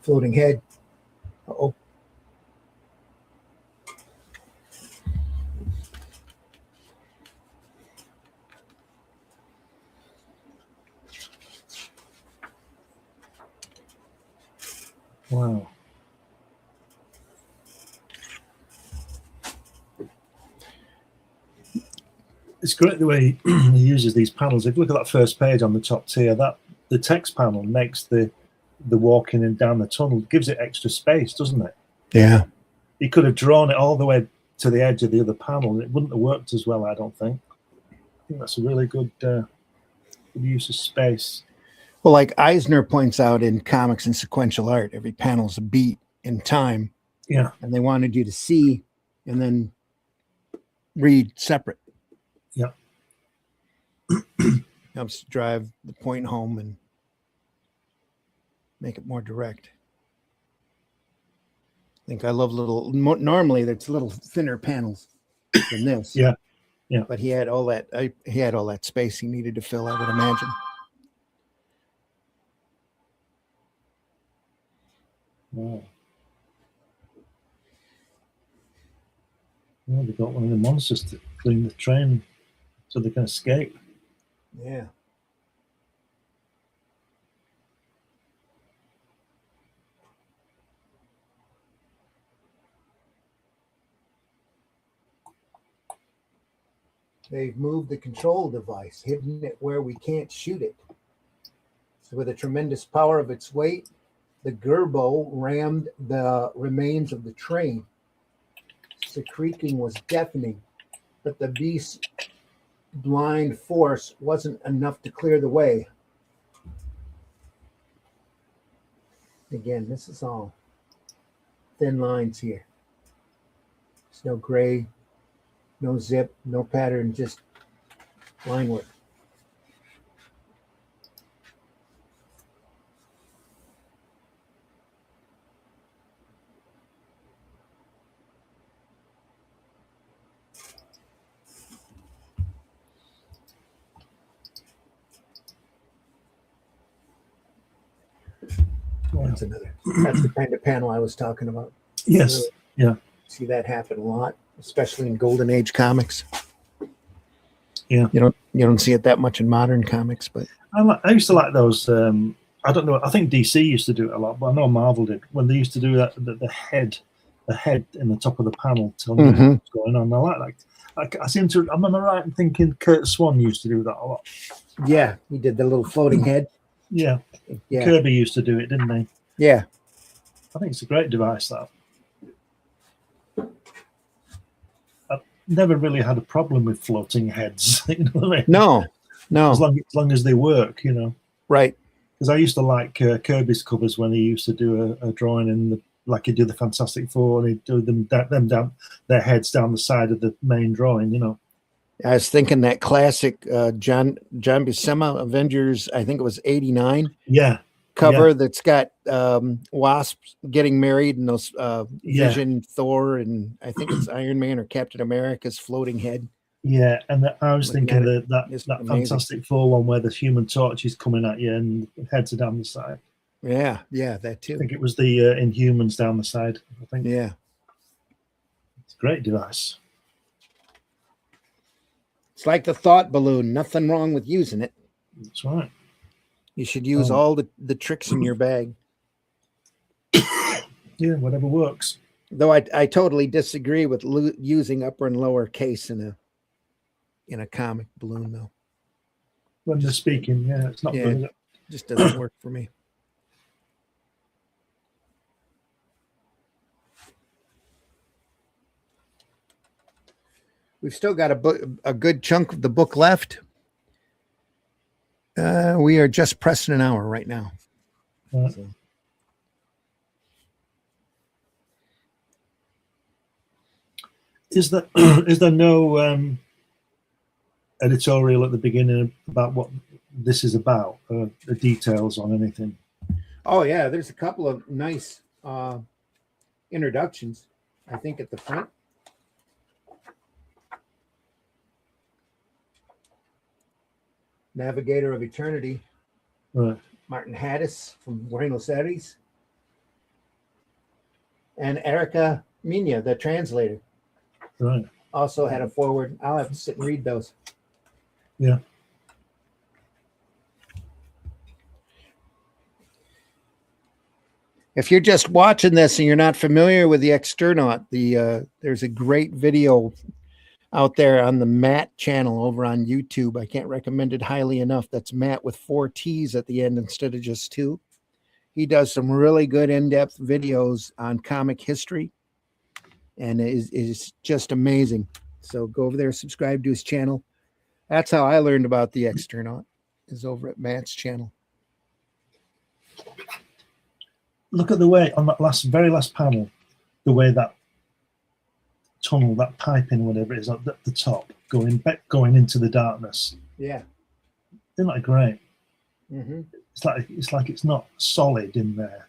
Floating head. Uh-oh. Wow. It's great the way he uses these panels. If you look at that first page on the top tier, that the text panel makes the walking and down the tunnel, gives it extra space, doesn't it? Yeah. He could have drawn it all the way to the edge of the other panel. It wouldn't have worked as well, I don't think. I think that's a really good use of space. Well, like Eisner points out in comics and sequential art, every panel's a beat in time. Yeah. And they wanted you to see and then read separate. Yeah. Helps drive the point home and make it more direct. I think I love normally there's little thinner panels than this. Yeah. Yeah. But he had all that space he needed to fill, I would imagine. Wow. Well, they got one of the monsters to clean the train so they can escape. Yeah. They've moved the control device, hidden it where we can't shoot it. So with the tremendous power of its weight, the gerbo rammed the remains of the train. The creaking was deafening, but the beast's blind force wasn't enough to clear the way. Again, this is all thin lines here. There's no gray, no zip, no pattern, just line work. That's the kind of panel I was talking about. Yes. Really Yeah. see that happen a lot, especially in Golden Age comics. Yeah. You don't see it that much in modern comics, but I used to like those. I don't know. I think DC used to do it a lot, but I know Marvel did when they used to do that. The head in the top of the panel telling you what's going on. I like that. I seem to. Am I right in thinking Kurt Swan used to do that a lot? yeah, he did the little floating head. Yeah. Yeah. Kirby used to do it, didn't he? Yeah. I think it's a great device. That I've never really had a problem with floating heads. You know what I mean? No. As long as they work, you know. Right. Because I used to like Kirby's covers when he used to do a drawing in like he'd do the Fantastic Four and he'd do them down their heads down the side of the main drawing, you know. I was thinking that classic John Buscema Avengers, I think it was 89. Yeah. Cover that's got Wasp getting married and those Vision, Thor, and I think it's Iron Man or Captain America's floating head. Yeah, and I was thinking that Fantastic Four one where the Human Torch is coming at you and heads are down the side. Yeah, that too. I think it was the Inhumans down the side. I think. Yeah, it's a great device. It's like the thought balloon. Nothing wrong with using it. That's right. You should use all the tricks in your bag. Yeah, whatever works. Though I totally disagree with using upper and lower case in a comic balloon, though. When they're speaking, yeah, it's not good. It just doesn't work for me. We've still got a good chunk of the book left. We are just pressing an hour right now. So. Is there no editorial at the beginning about what this is about? The details on anything? Oh yeah, there's a couple of nice introductions. I think at the front. Navigator of Eternity, right. Martin Haddis from Buenos Aires, and Erica Mina, the translator, right. also had a forward. I'll have to sit and read those. Yeah. If you're just watching this and you're not familiar with the Externaut, there's a great video out there on the Matt channel over on YouTube. I can't recommend it highly enough. That's Matt with 4 T's at the end instead of just 2. He does some really good in-depth videos on comic history, and it is just amazing. So go over there, subscribe to his channel. That's how I learned about the Externaut, is over at Matt's channel. Look at the way on that very last panel, the way that tunnel, that piping, whatever it is, at the top, going into the darkness. Yeah, isn't that great? Mm-hmm. It's like it's not solid in there.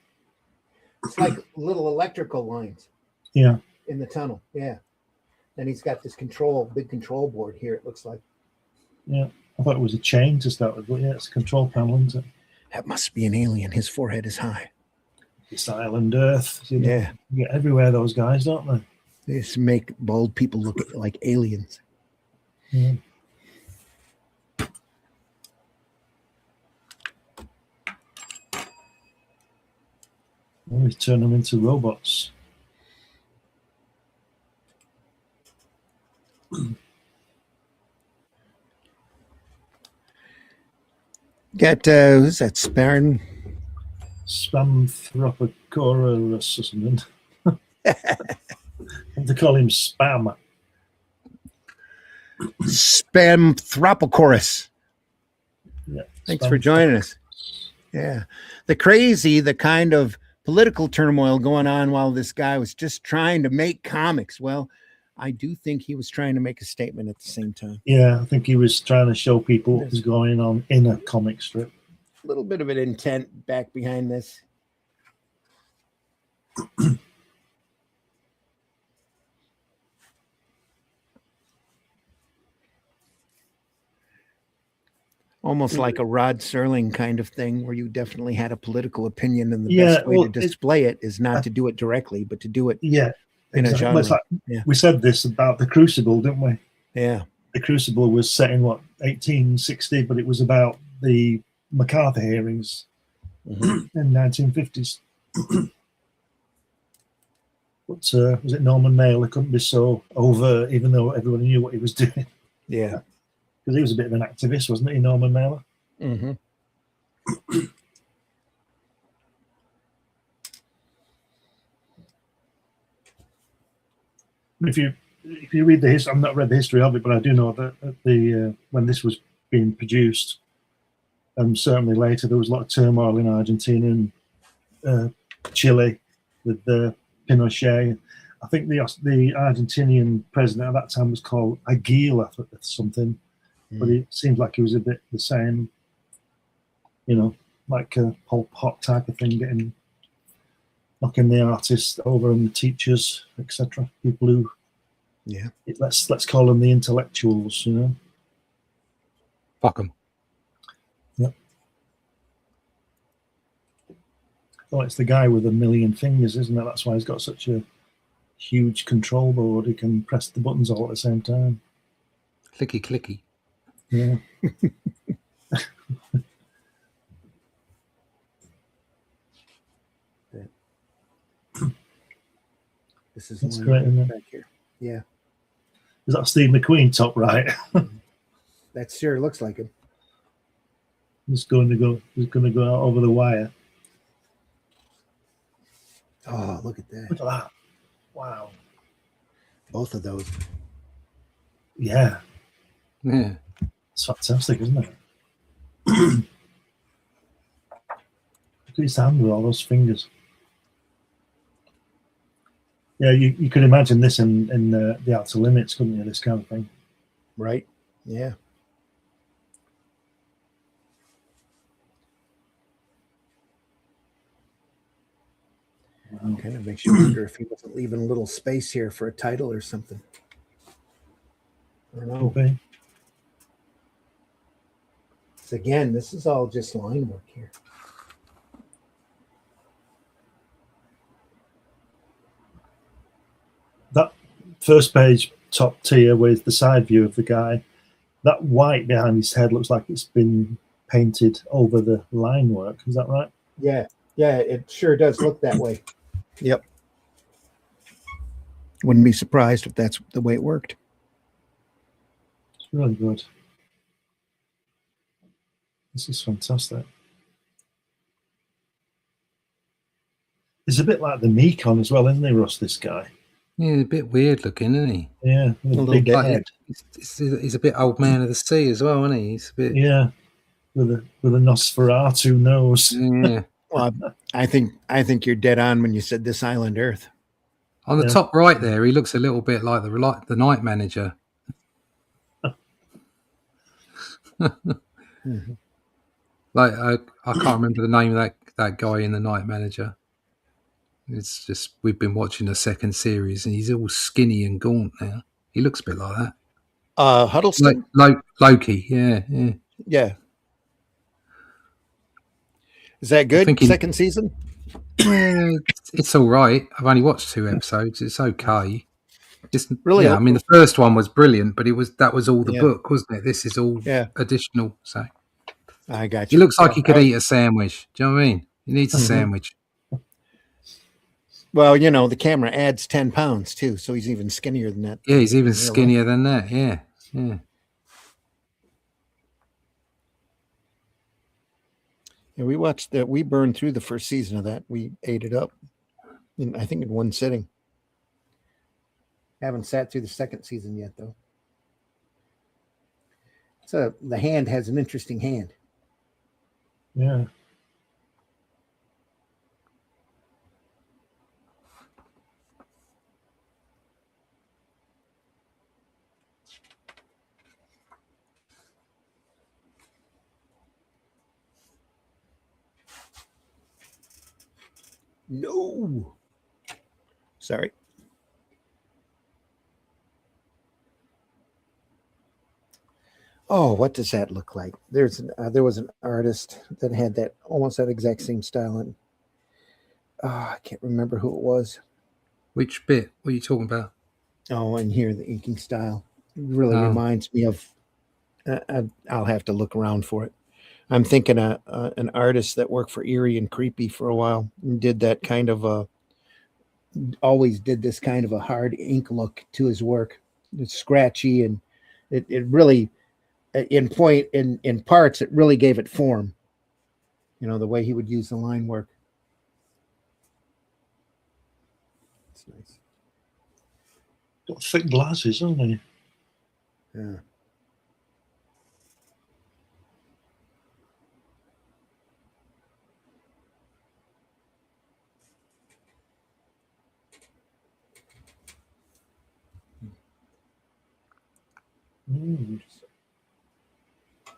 It's like little electrical lines. Yeah. In the tunnel. Yeah. And he's got this big control board here. It looks like. Yeah, I thought it was a chain to start with, but yeah, it's a control panel, isn't it? That must be an alien. His forehead is high. This island Earth. Yeah. You get everywhere, those guys, don't they? They just make bald people look like aliens. Yeah. We turn them into robots. Got who's that? Spamthropocorus or something. They call him Spam. Spamthropocorus. Yeah. Thanks for joining us. Yeah. The kind of political turmoil going on while this guy was just trying to make comics. Well, I do think he was trying to make a statement at the same time. Yeah, I think he was trying to show people what was going on in a comic strip. A little bit of an intent back behind this. Almost like a Rod Serling kind of thing, where you definitely had a political opinion, and the best way to display it is not to do it directly, but to do it in a genre. Like, we said this about The Crucible, didn't we? Yeah. The Crucible was set in, 1860, but it was about the MacArthur hearings in 1950s. But was it Norman Mailer couldn't be so overt, even though everybody knew what he was doing? Yeah. Because he was a bit of an activist, wasn't he, Norman Mailer? Mm-hmm. If you read the history, I've not read the history of it, but I do know that the when this was being produced, and certainly later, there was a lot of turmoil in Argentina and Chile with Pinochet. I think the Argentinian president at that time was called Aguila or something. But it seems like he was a bit the same, like a Pol Pot type of thing, knocking the artists over and the teachers, etc. People who, let's call them the intellectuals, Fuck them. Yep. Well, it's the guy with a million fingers, isn't it? That's why he's got such a huge control board. He can press the buttons all at the same time. Clicky, clicky. Yeah. This is That's great, isn't it? Back here. Yeah. Is that Steve McQueen top right? That sure looks like him. He's going to go out over the wire. Oh, look at that. Look at that. Wow. Both of those. Yeah. Yeah. It's fantastic, isn't it? Look at his hand with all those fingers. Yeah, you could imagine this in the Outer Limits, couldn't you? This kind of thing. Right. Yeah. Wow. Kind of makes you wonder if he wasn't leaving a little space here for a title or something. I don't know. Okay. So again, this is all just line work here. That first page, top tier, with the side view of the guy, that white behind his head looks like it's been painted over the line work. Is that right? Yeah. Yeah, it sure does look that way. Yep. Wouldn't be surprised if that's the way it worked. It's really good. This is fantastic. It's a bit like the Mekon as well, isn't he, Russ, this guy? Yeah, a bit weird looking, isn't he? Yeah, a little big bit. head. He's a bit old man of the sea as well, isn't he? He's a bit with a Nosferatu nose. Yeah. Well, I think you're dead on when you said this island Earth. On the top right there, he looks a little bit like the night manager. Mm-hmm. Like I can't remember the name of that guy in the night manager. It's just we've been watching the second series and he's all skinny and gaunt now. He looks a bit like that. Huddleston? Loki, yeah. Yeah. Is that good? Second season? Yeah, it's all right. I've only watched 2 episodes. It's okay. Just really, I mean, the first one was brilliant, but that was all the book, wasn't it? This is all additional. So I got you. He looks like he could eat a sandwich. Do you know what I mean? He needs a sandwich. Well, the camera adds 10 pounds too, so he's even skinnier than that. Yeah, he's even skinnier than that. Yeah. Yeah, we watched that. We burned through the first season of that. We ate it up, I think in one sitting. Haven't sat through the second season yet, though. So the hand has an interesting hand. Yeah. No. Sorry. Oh, what does that look like? There was an artist that had that almost that exact same style, and I can't remember who it was. Which bit? What are you talking about? Oh, and here the inking style really reminds me of. I'll have to look around for it. I'm thinking an artist that worked for Eerie and Creepy for a while and did that kind of always did this kind of a hard ink look to his work. It's scratchy, and it really in parts it really gave it form. You know, the way he would use the line work. It's nice. Got thick glasses, haven't he? Yeah.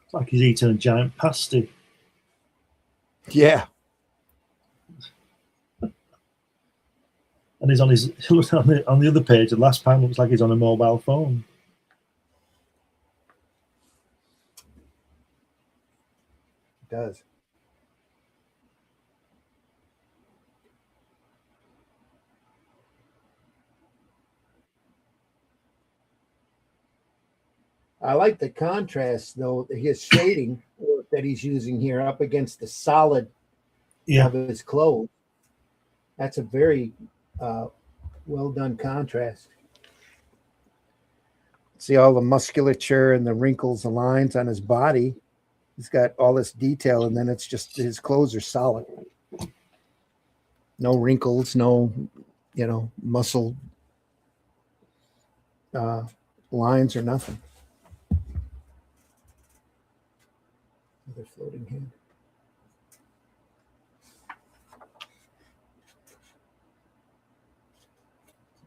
It's like he's eating a giant pasty. Yeah. And he's on his on the other page. The last panel looks like he's on a mobile phone. It does. I like the contrast, though, his shading that he's using here up against the solid of his clothes. That's a very well done contrast. See all the musculature and the wrinkles, the lines on his body. He's got all this detail, and then it's just his clothes are solid. No wrinkles, no, muscle lines or nothing. Another floating hand.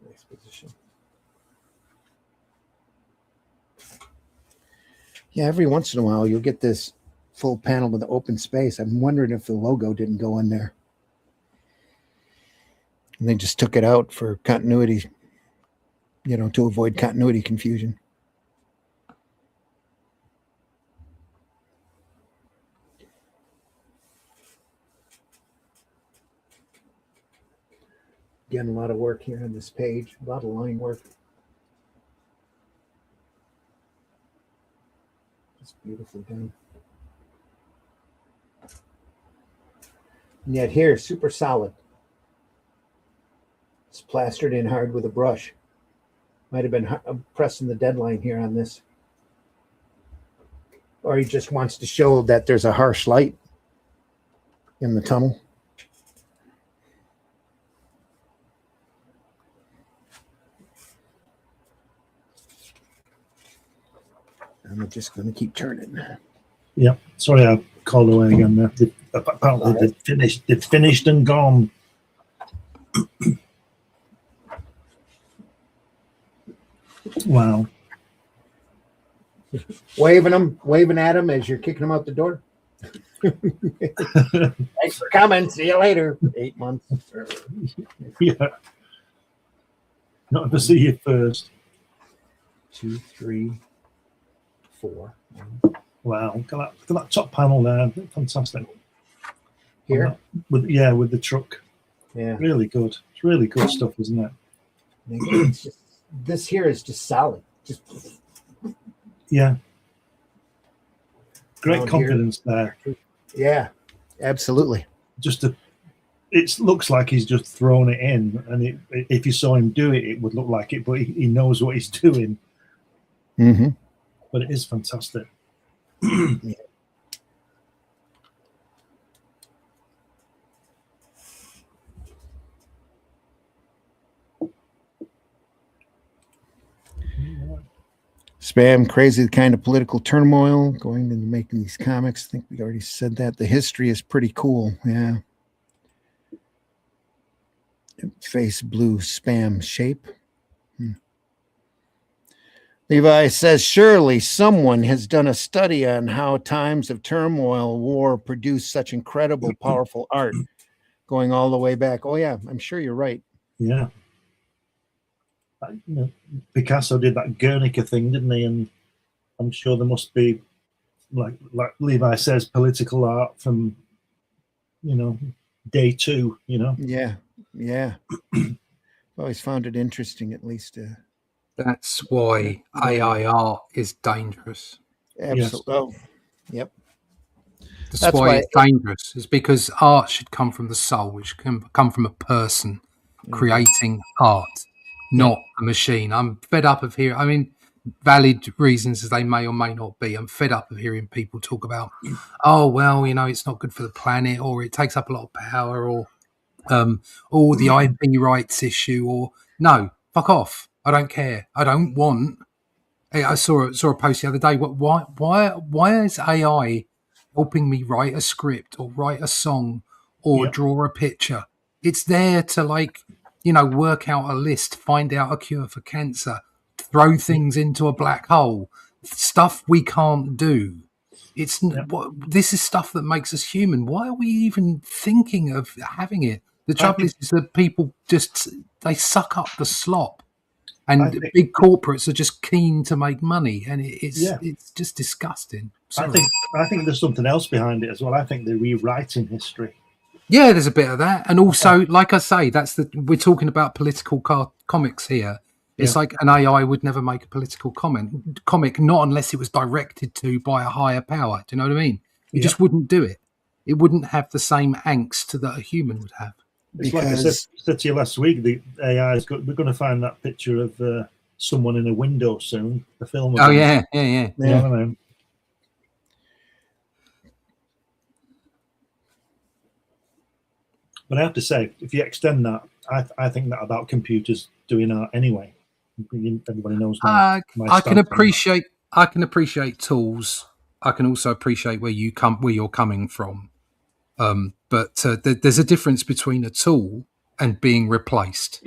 Nice position. Yeah, every once in a while you'll get this full panel with the open space. I'm wondering if the logo didn't go in there. And they just took it out for continuity, to avoid continuity confusion. Again, a lot of work here on this page, a lot of line work. It's beautifully done. And yet here, super solid. It's plastered in hard with a brush. Might have been pressing the deadline here on this. Or he just wants to show that there's a harsh light in the tunnel. I'm just going to keep turning. Yeah, sorry, I called away again there. Apparently, they've finished and gone. Wow. Waving at him as you're kicking him out the door. Thanks for coming. See you later. 8 months. Yeah. Not to see you first. 2, 3, 4. Wow, look at that top panel there. Fantastic. Here? With the truck. Yeah. Really good. It's really good stuff, isn't it? It's just, this here is just solid. Just yeah. Great confidence there. Yeah, absolutely. It looks like he's just thrown it in, and if you saw him do it, it would look like it, but he knows what he's doing. Mm-hmm. But it is fantastic. Yeah. Spam, crazy the kind of political turmoil going into making these comics. I think we already said that. The history is pretty cool. Yeah. Face blue spam shape. Levi says, surely someone has done a study on how times of turmoil, war produce such incredible, powerful art going all the way back. Oh, yeah, I'm sure you're right. Yeah. Picasso did that Guernica thing, didn't he? And I'm sure there must be, like Levi says, political art from, day 2. Yeah. Always found it interesting, at least. That's why AI art is dangerous. Absolutely. Oh, yep. That's why it's dangerous. It's because art should come from the soul, which can come from a person creating art, not a machine. I'm fed up of hearing, I mean, valid reasons as they may or may not be, I'm fed up of hearing people talk about, oh, well, it's not good for the planet, or it takes up a lot of power, or the IP rights issue, or no, fuck off. I don't care. I don't want. I saw a post the other day. Why is AI helping me write a script or write a song or draw a picture? It's there to work out a list, find out a cure for cancer, throw things into a black hole, stuff we can't do. This is stuff that makes us human. Why are we even thinking of having it? The trouble is that people they suck up the slop. And big corporates are just keen to make money, and it's just disgusting. Sorry. I think there's something else behind it as well. I think they're rewriting history. Yeah, there's a bit of that, and also, like I say, we're talking about political comics here. It's like an AI would never make a political comic, not unless it was directed to by a higher power. Do you know what I mean? It just wouldn't do it. It wouldn't have the same angst that a human would have. It's like I said to you last week, the AI we're going to find that picture of someone in a window soon. The film. Oh yeah. You know what I mean? But I have to say, if you extend that, I think that about computers doing art anyway. Everybody knows. I can appreciate tools. I can also appreciate where you're coming from. But there's a difference between a tool and being replaced.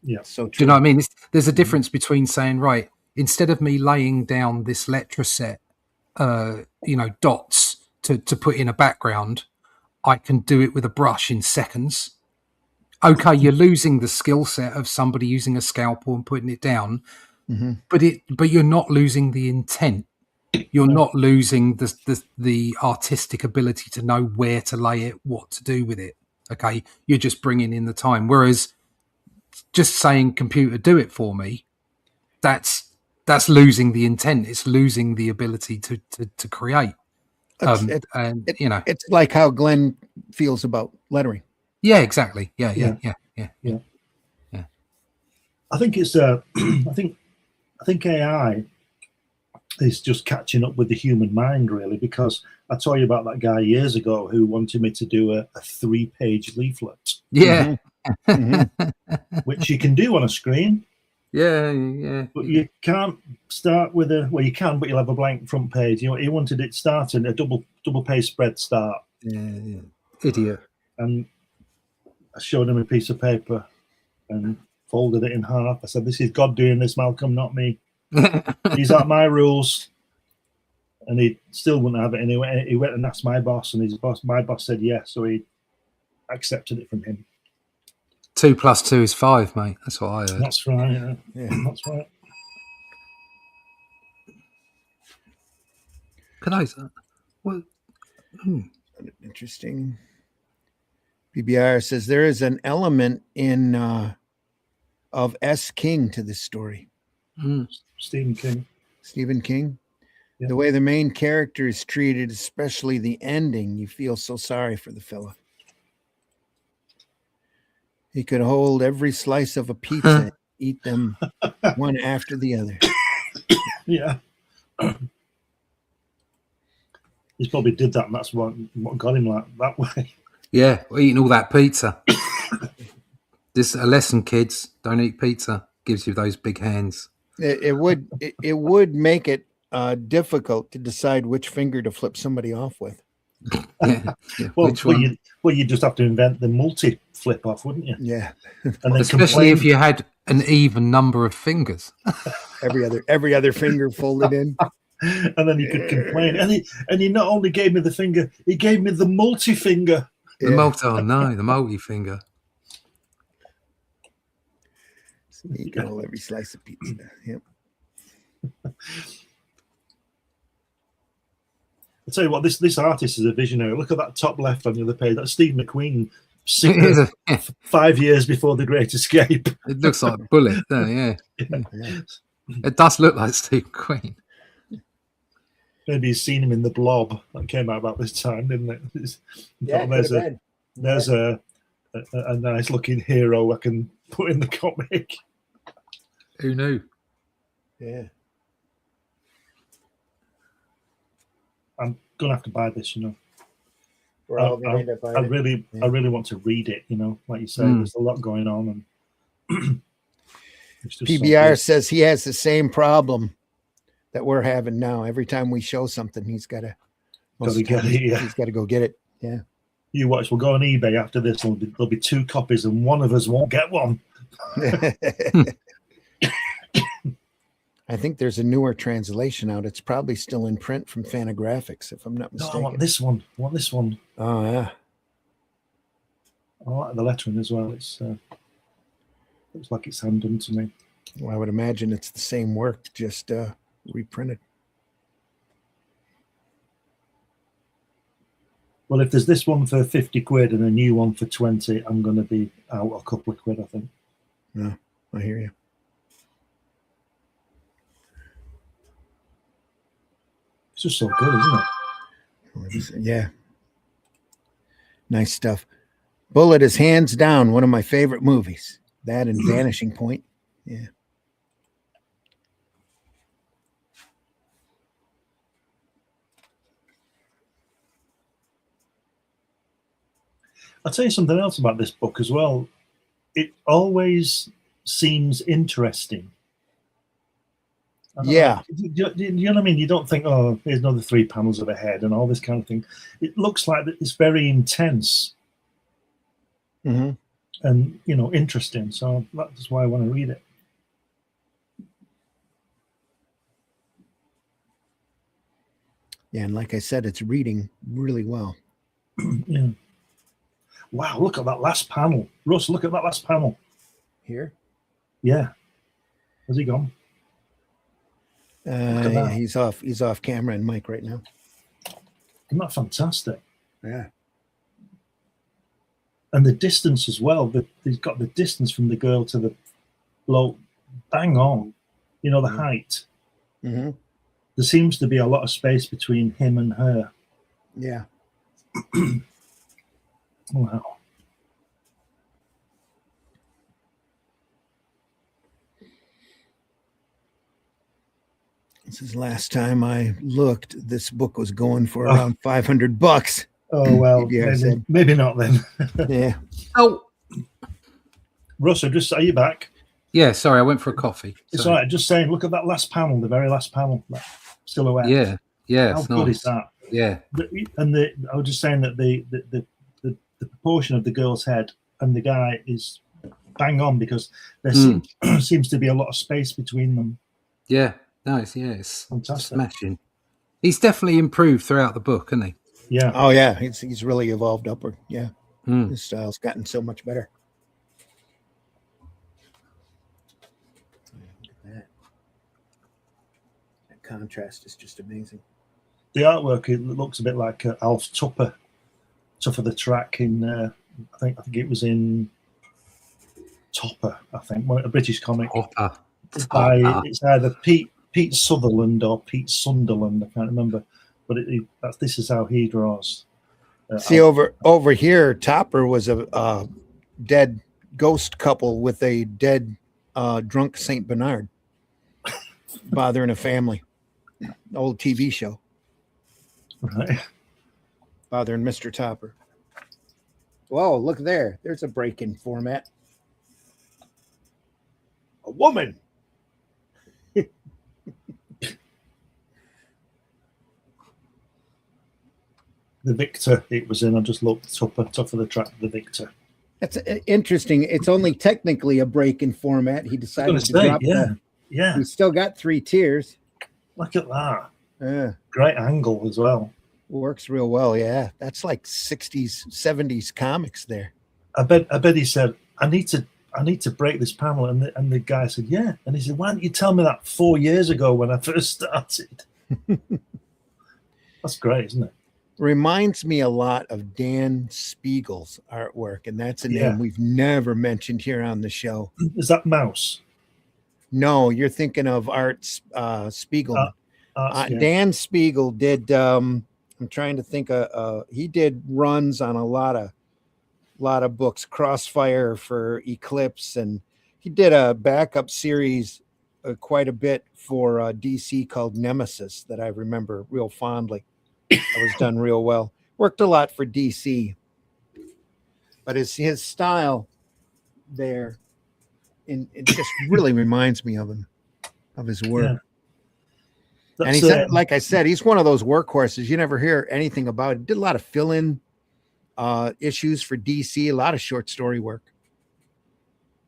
Yeah. So true. Do you know what I mean? There's a difference between saying, right, instead of me laying down this letter set, dots to put in a background, I can do it with a brush in seconds. Okay, you're losing the skill set of somebody using a scalpel and putting it down, but you're not losing the intent. You're not losing the artistic ability to know where to lay it, what to do with it. Okay, you're just bringing in the time. Whereas just saying, "Computer, do it for me," that's losing the intent. It's losing the ability to create. It's like how Glenn feels about lettering. Yeah, exactly. Yeah. I think it's I think AI is just catching up with the human mind, really, because I told you about that guy years ago who wanted me to do a 3-page leaflet. Yeah. Which you can do on a screen. Yeah. But you can't start with you can, but you'll have a blank front page. He wanted it starting a double page spread start. Yeah. Idiot. And I showed him a piece of paper and folded it in half. I said, "This is God doing this, Malcolm, not me. These aren't my rules." And he still wouldn't have it anyway. He went and asked my boss, and my boss said yes, so he accepted it from him. 2 + 2 is 5, mate. That's what I heard. That's right. Yeah, that's right. Can I say? Well, Interesting. BBR says there is an element in of S. King to this story. Stephen King. Yeah. The way the main character is treated, especially the ending, you feel so sorry for the fella. He could hold every slice of a pizza and eat them one after the other. Yeah. He probably did that, and that's what got him like that way. Yeah, eating all that pizza. This a lesson, kids. Don't eat pizza. Gives you those big hands. It would make it difficult to decide which finger to flip somebody off with. Yeah. Well, you just have to invent the multi flip off, wouldn't you? Yeah. And then especially if you had an even number of fingers. every other finger folded in. And then you could complain. And he not only gave me the finger, he gave me the multi finger. The multi finger. So you can hold every slice of pizza. Yep. I tell you what, this artist is a visionary. Look at that top left on the other page. That's Steve McQueen, It is a- 5 years before The Great Escape. It looks like a bullet, doesn't it? Yeah. It does look like Steve Queen. Maybe you've seen him in The Blob. That came out about this time, didn't it? There's a nice looking hero I can put in the comic. Who knew? Yeah. I'm gonna have to buy this, you know. We're all gonna end up buying it. I really want to read it, you know. Like you say, there's a lot going on, and it's just PBR says he has the same problem that we're having now. Every time we show something, he's got to get it. Yeah. He's got to go get it. Yeah. You watch. We'll go on eBay after this. There'll be 2 copies, and one of us won't get one. I think there's a newer translation out. It's probably still in print from Fantagraphics, if I'm not No, mistaken. I want this one. I want this one. Oh yeah. I like the lettering as well. It's looks like it's hand done to me. Well, I would imagine it's the same work, just reprinted. Well, if there's this one for 50 quid and a new one for 20, I'm going to be out a couple of quid, I think. Yeah, I hear you. It's just so good, isn't it? Yeah. Nice stuff. Bullet is hands down one of my favorite movies. That and Vanishing Point. Yeah. I'll tell you something else about this book as well. It always seems interesting. Yeah. Do you know what I mean? You don't think, oh, here's another 3 panels of a head and all this kind of thing. It looks like it's very intense and, you know, interesting. So that's why I want to read it. Yeah, and like I said, it's reading really well. Yeah. Wow, look at that last panel. Russ, look at that last panel. Here? Yeah. Where's he gone? Yeah, he's off camera and mic right now. Isn't that fantastic? Yeah. And the distance as well. He's got the distance from the girl to the bloke bang on. You know, the height. Mm-hmm. There seems to be a lot of space between him and her. Yeah. Wow. This is the last time I looked. This book was going for around $500. Oh, well, maybe not then. Yeah. Oh, Russell, are you back? yeah. Sorry, I went for a coffee. It's all right. Just saying, look at that last panel, the very last panel, that silhouette. Yeah, yeah. How It's good nice. is that? Yeah, I was just saying that the proportion of the girl's head and the guy is bang on because there seems to be a lot of space between them. yeah. Nice. Yeah, it's Fantastic. smashing. He's definitely improved throughout the book, hasn't he? Yeah. Oh yeah, he's really evolved upward. Yeah. Mm. His style's gotten so much better. Look at that. That contrast is just amazing. The artwork, it looks a bit like Alf Tougher the Track in I think it was in Topper, I think, a British comic. Topper. It's either Pete Sutherland or Pete Sunderland, I can't remember, but this is how he draws. See, over here, Topper was a dead ghost couple with a dead drunk Saint Bernard bothering a family. Old TV show. Right. Bothering Mr. Topper. Whoa, look there. There's a break in format. A woman. The Victor it was in. I just looked Tougher the Track, the Victor. That's interesting. It's only technically a break in format. He decided to drop that. Yeah. We still got 3 tiers. Look at that. Yeah. Great angle as well. Works real well. Yeah. That's like 60s, 70s comics there. I bet he said, I need to break this panel. And the guy said, yeah. And he said, why didn't you tell me that 4 years ago when I first started? That's great, isn't it? Reminds me a lot of Dan Spiegel's artwork, and that's a name Yeah. we've never mentioned here on the show. Is that Mouse? No, you're thinking of Art Spiegelman. Yeah. Dan Spiegel did. I'm trying to think. He did runs on a lot of books. Crossfire for Eclipse, and he did a backup series quite a bit for DC called Nemesis that I remember real fondly. That was done real well. Worked a lot for DC, but his style there, it just really reminds me of him, of his work. Yeah. And he's like I said, he's one of those workhorses you never hear anything about. He did a lot of fill-in issues for DC, a lot of short story work.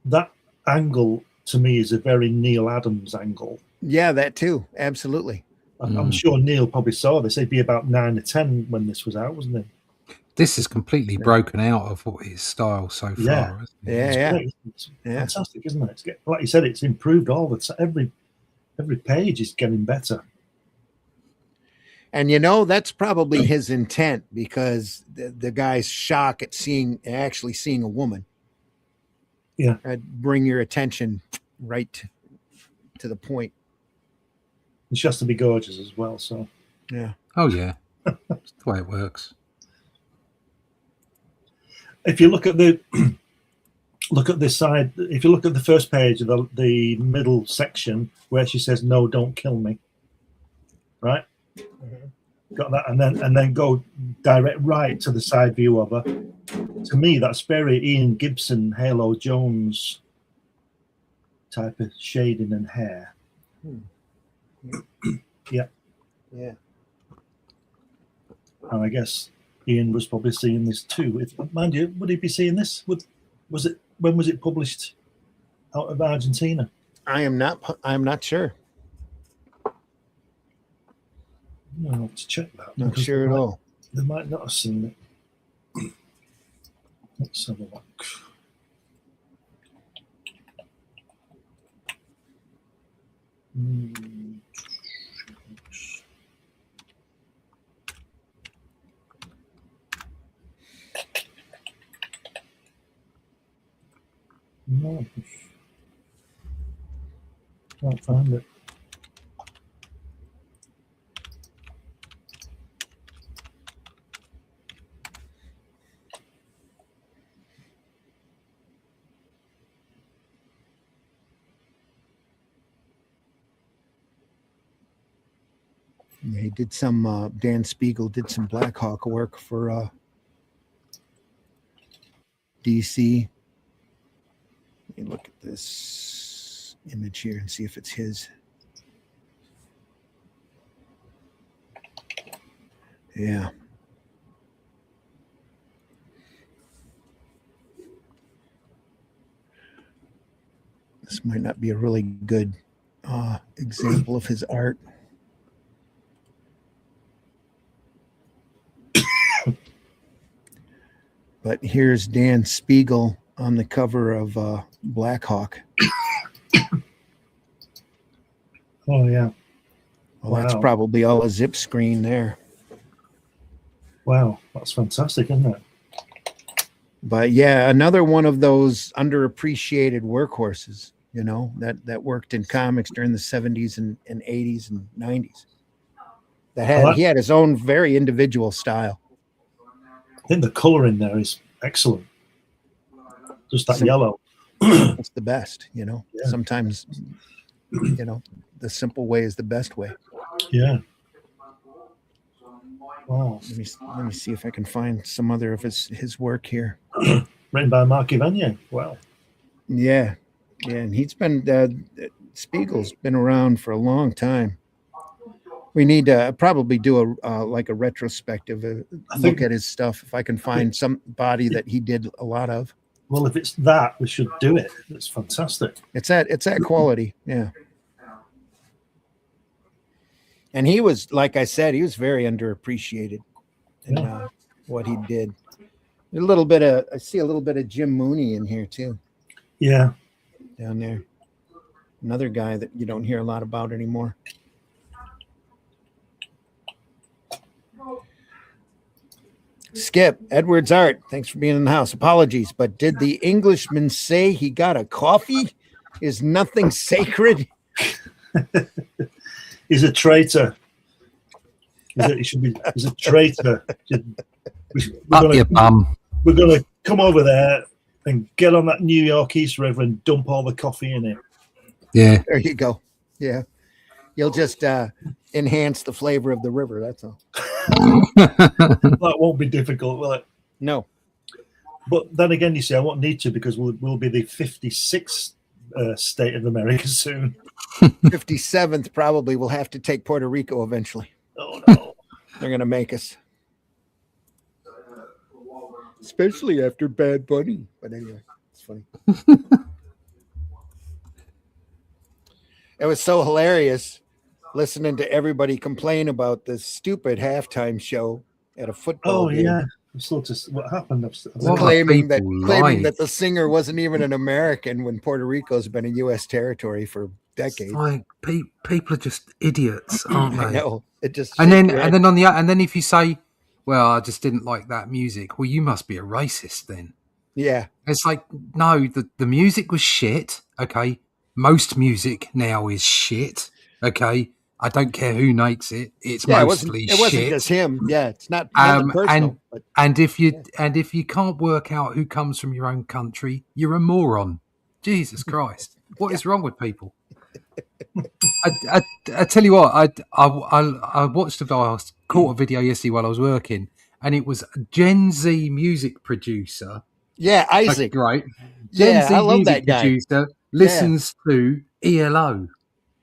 That angle to me is a very Neil Adams angle. Yeah, that too. Absolutely. I'm sure Neil probably saw this. He'd be about 9 or 10 when this was out, wasn't he? This is completely broken out of what his style so far. Yeah. Isn't it? Yeah, It's fantastic, isn't it? Like you said, it's improved all the time. Every page is getting better. And that's probably his intent, because the guy's shock at actually seeing a woman. Yeah. Bring your attention right to the point. And she has to be gorgeous as well. So yeah. Oh yeah, that's the way it works. If you look at this side, if you look at the first page of the middle section where she says, "No, don't kill me," right? Got that, and then go direct right to the side view of her. To me, that's very Ian Gibson, Halo Jones type of shading and hair. Yeah. And I guess Ian was probably seeing this too. Mind you, would he be seeing this? When was it published out of Argentina? I'm not sure. I'll have to check that. Not sure at all. They might not have seen it. Let's have a look. No, can't find it. Yeah, he did some. Dan Spiegel did some Black Hawk work for DC. Let me look at this image here and see if it's his. Yeah. This might not be a really good example of his art. But here's Dan Spiegel on the cover of Black Hawk. Oh, yeah. Well, wow. That's probably all a zip screen there. Wow, that's fantastic, isn't it? But yeah, another one of those underappreciated workhorses, that worked in comics during the 70s and 80s and 90s. He had his own very individual style. I think the color in there is excellent. Just that yellow. It's the best, Yeah. Sometimes, the simple way is the best way. Yeah. Wow. Let me see if I can find some other of his work here. Written by Mark Ivanier. Wow. Yeah. Yeah, and he's been Spiegel's been around for a long time. We need to probably do a retrospective look at his stuff, if I can find somebody that he did a lot of. Well, if it's that, we should do it. It's fantastic. It's that quality, yeah. And he was, like I said, he was very underappreciated in what he did. I see a little bit of Jim Mooney in here too. Yeah, down there. Another guy that you don't hear a lot about anymore. Skip, Edwards Art, thanks for being in the house. Apologies, but did the Englishman say he got a coffee? Is nothing sacred? He's a traitor. He's a traitor. Up your bum. We're going to come over there and get on that New York East River and dump all the coffee in it. Yeah. There you go. Yeah. You'll just enhance the flavor of the river. That's all. That won't be difficult, will it? No. But then again, you see, I won't need to because we'll be the 56th state of America soon. 57th probably will have to take Puerto Rico eventually. Oh, no. They're going to make us. Especially after Bad Bunny. But anyway, it's funny. It was so hilarious listening to everybody complain about this stupid halftime show at a football game. Yeah. I'm still just what happened. Claiming that the singer wasn't even an American when Puerto Rico's been a U.S. territory for decades. Like people are just idiots, aren't they? I know. It just and then if you say, "Well, I just didn't like that music," well, you must be a racist then. Yeah, it's like no, the music was shit. Okay, most music now is shit. Okay. I don't care who makes it. It's mostly shit. It wasn't just him. Yeah, it's not personal. And if you can't work out who comes from your own country, you're a moron. Jesus Christ, what is wrong with people? I tell you what, I watched I caught a video yesterday while I was working, and it was a Gen Z music producer. Yeah, Isaac. Right. Gen Z I love music that guy. Producer listens to ELO.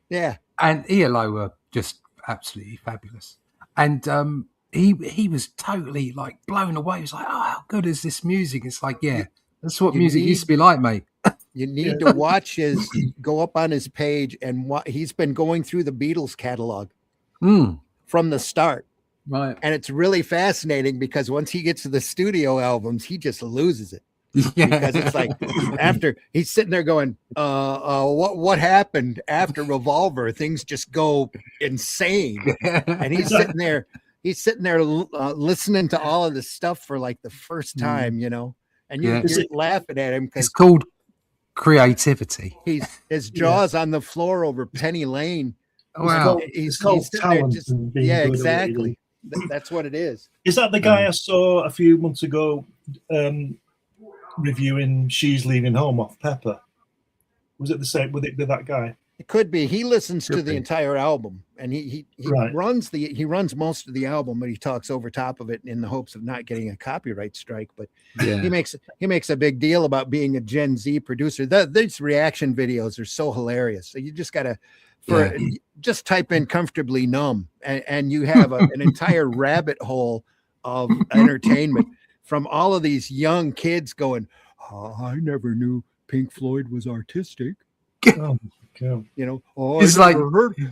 Yeah. And ELO are just absolutely fabulous. And he was totally like blown away. He was like, "Oh, how good is this music?" It's like, yeah, that's what music used to be like, mate. You need to watch go up on his page and he's been going through the Beatles catalog from the start. Right. And it's really fascinating because once he gets to the studio albums, he just loses it. Yeah. Because it's like after he's sitting there going, what happened after Revolver? Things just go insane. And he's sitting there listening to all of this stuff for like the first time, you know, and you're laughing at him because it's called creativity. His jaw's on the floor over Penny Lane. Wow. He's called talent. Exactly. That's what it is. Is that the guy I saw a few months ago? Reviewing She's Leaving Home off Pepper. Was it the same? Was it that guy? It could be. He listens to the entire album, and he runs most of the album, but he talks over top of it in the hopes of not getting a copyright strike. But he makes a big deal about being a Gen Z producer. These reaction videos are so hilarious. So you just gotta just type in "comfortably numb," and you have an entire rabbit hole of entertainment. From all of these young kids going, I never knew Pink Floyd was artistic. Oh, you know,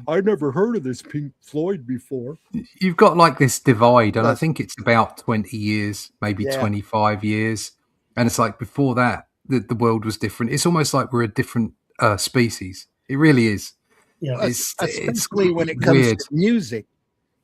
I never heard of this Pink Floyd before. You've got like this divide, and I think it's about 20 years, maybe 25 years. And it's like before that, the world was different. It's almost like we're a different species. It really is. Yeah, especially when it comes to music,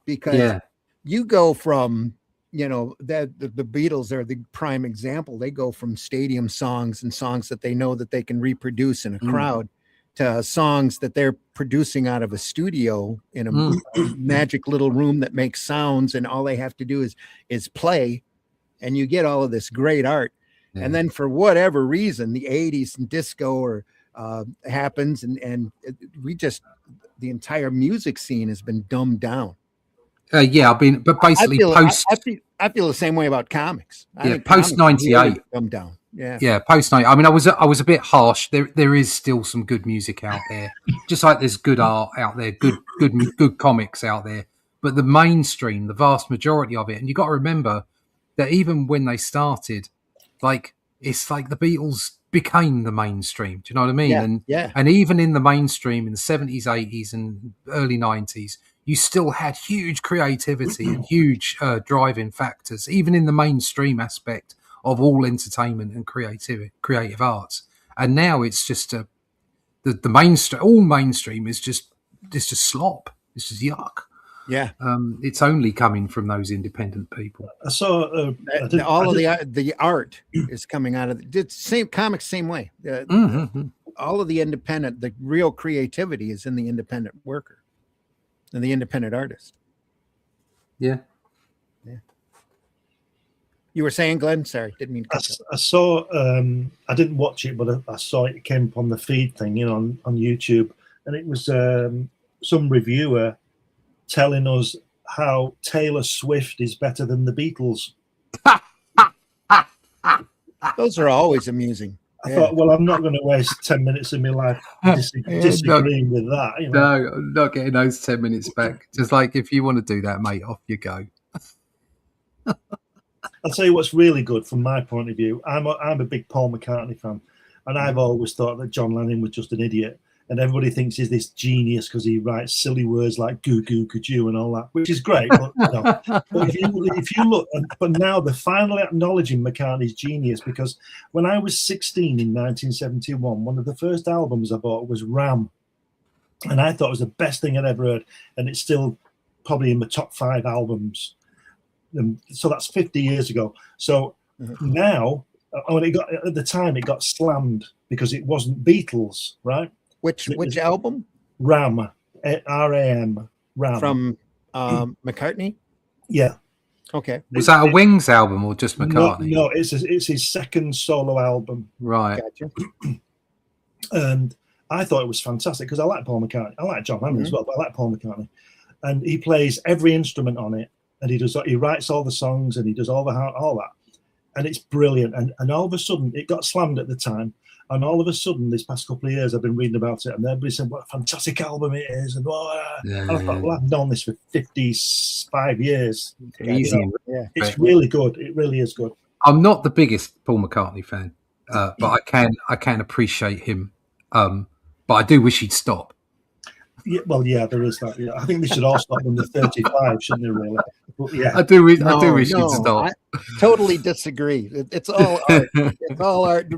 because you go from, you know, that the Beatles are the prime example. They go from stadium songs and songs that they know that they can reproduce in a crowd to songs that they're producing out of a studio in a magic little room that makes sounds, and all they have to do is play, and you get all of this great art. Yeah. And then for whatever reason, the 80s and disco happens, and the entire music scene has been dumbed down. But basically, I feel the same way about comics. Post 98, really dumbed down. Post 98. I mean, I was a bit harsh. There is still some good music out there, just like there's good art out there, good comics out there. But the mainstream, the vast majority of it, and you got to remember that even when they started, like it's like the Beatles became the mainstream. Do you know what I mean? And even in the mainstream in the 70s, 80s, and early 90s. You still had huge creativity and huge driving factors, even in the mainstream aspect of all entertainment and creative arts. And now it's just the mainstream. All mainstream is just slop. It's just yuck. Yeah. It's only coming from those independent people. I saw all of the art is coming out of the same comics, same way. All of the independent, the real creativity is in the independent worker and the independent artist. Yeah. You were saying, Glenn? Sorry, didn't mean to. I saw. I didn't watch it, but I saw it. It came up on the feed thing, on YouTube, and it was some reviewer telling us how Taylor Swift is better than the Beatles. Those are always amusing. I thought, well, I'm not going to waste 10 minutes of my life disagreeing with that. No, I'm not getting those 10 minutes back. Just like, if you want to do that, mate, off you go. I'll tell you what's really good from my point of view. I'm a big Paul McCartney fan, and I've always thought that John Lennon was just an idiot. And everybody thinks he's this genius because he writes silly words like goo goo goo and all that, which is great. But, but if you look, but now they're finally acknowledging McCartney's genius, because when I was 16 in 1971, one of the first albums I bought was Ram, and I thought it was the best thing I'd ever heard, and it's still probably in the top 5 albums. So that's 50 years ago. So now, when at the time it got slammed because it wasn't Beatles, right? Which album? Ram, R-A-M, Ram. From McCartney? Yeah. Okay. Was that a Wings album or just McCartney? No, it's his second solo album. Right. Gotcha. And I thought it was fantastic because I like Paul McCartney. I like John Lennon as well, but I like Paul McCartney. And he plays every instrument on it, and he writes all the songs, and he does all that. And it's brilliant. And all of a sudden, it got slammed at the time. And all of a sudden, this past couple of years, I've been reading about it, and everybody said what a fantastic album it is. And I thought, well, I've known this for 55 years. It's really good. It really is good. I'm not the biggest Paul McCartney fan, but I can appreciate him. But I do wish he'd stop. Yeah, well, yeah, there is that. Yeah. I think they should all stop when they're 35, shouldn't they? Really? But, yeah, I do wish he'd stop. I totally disagree. It's all art. It's all art.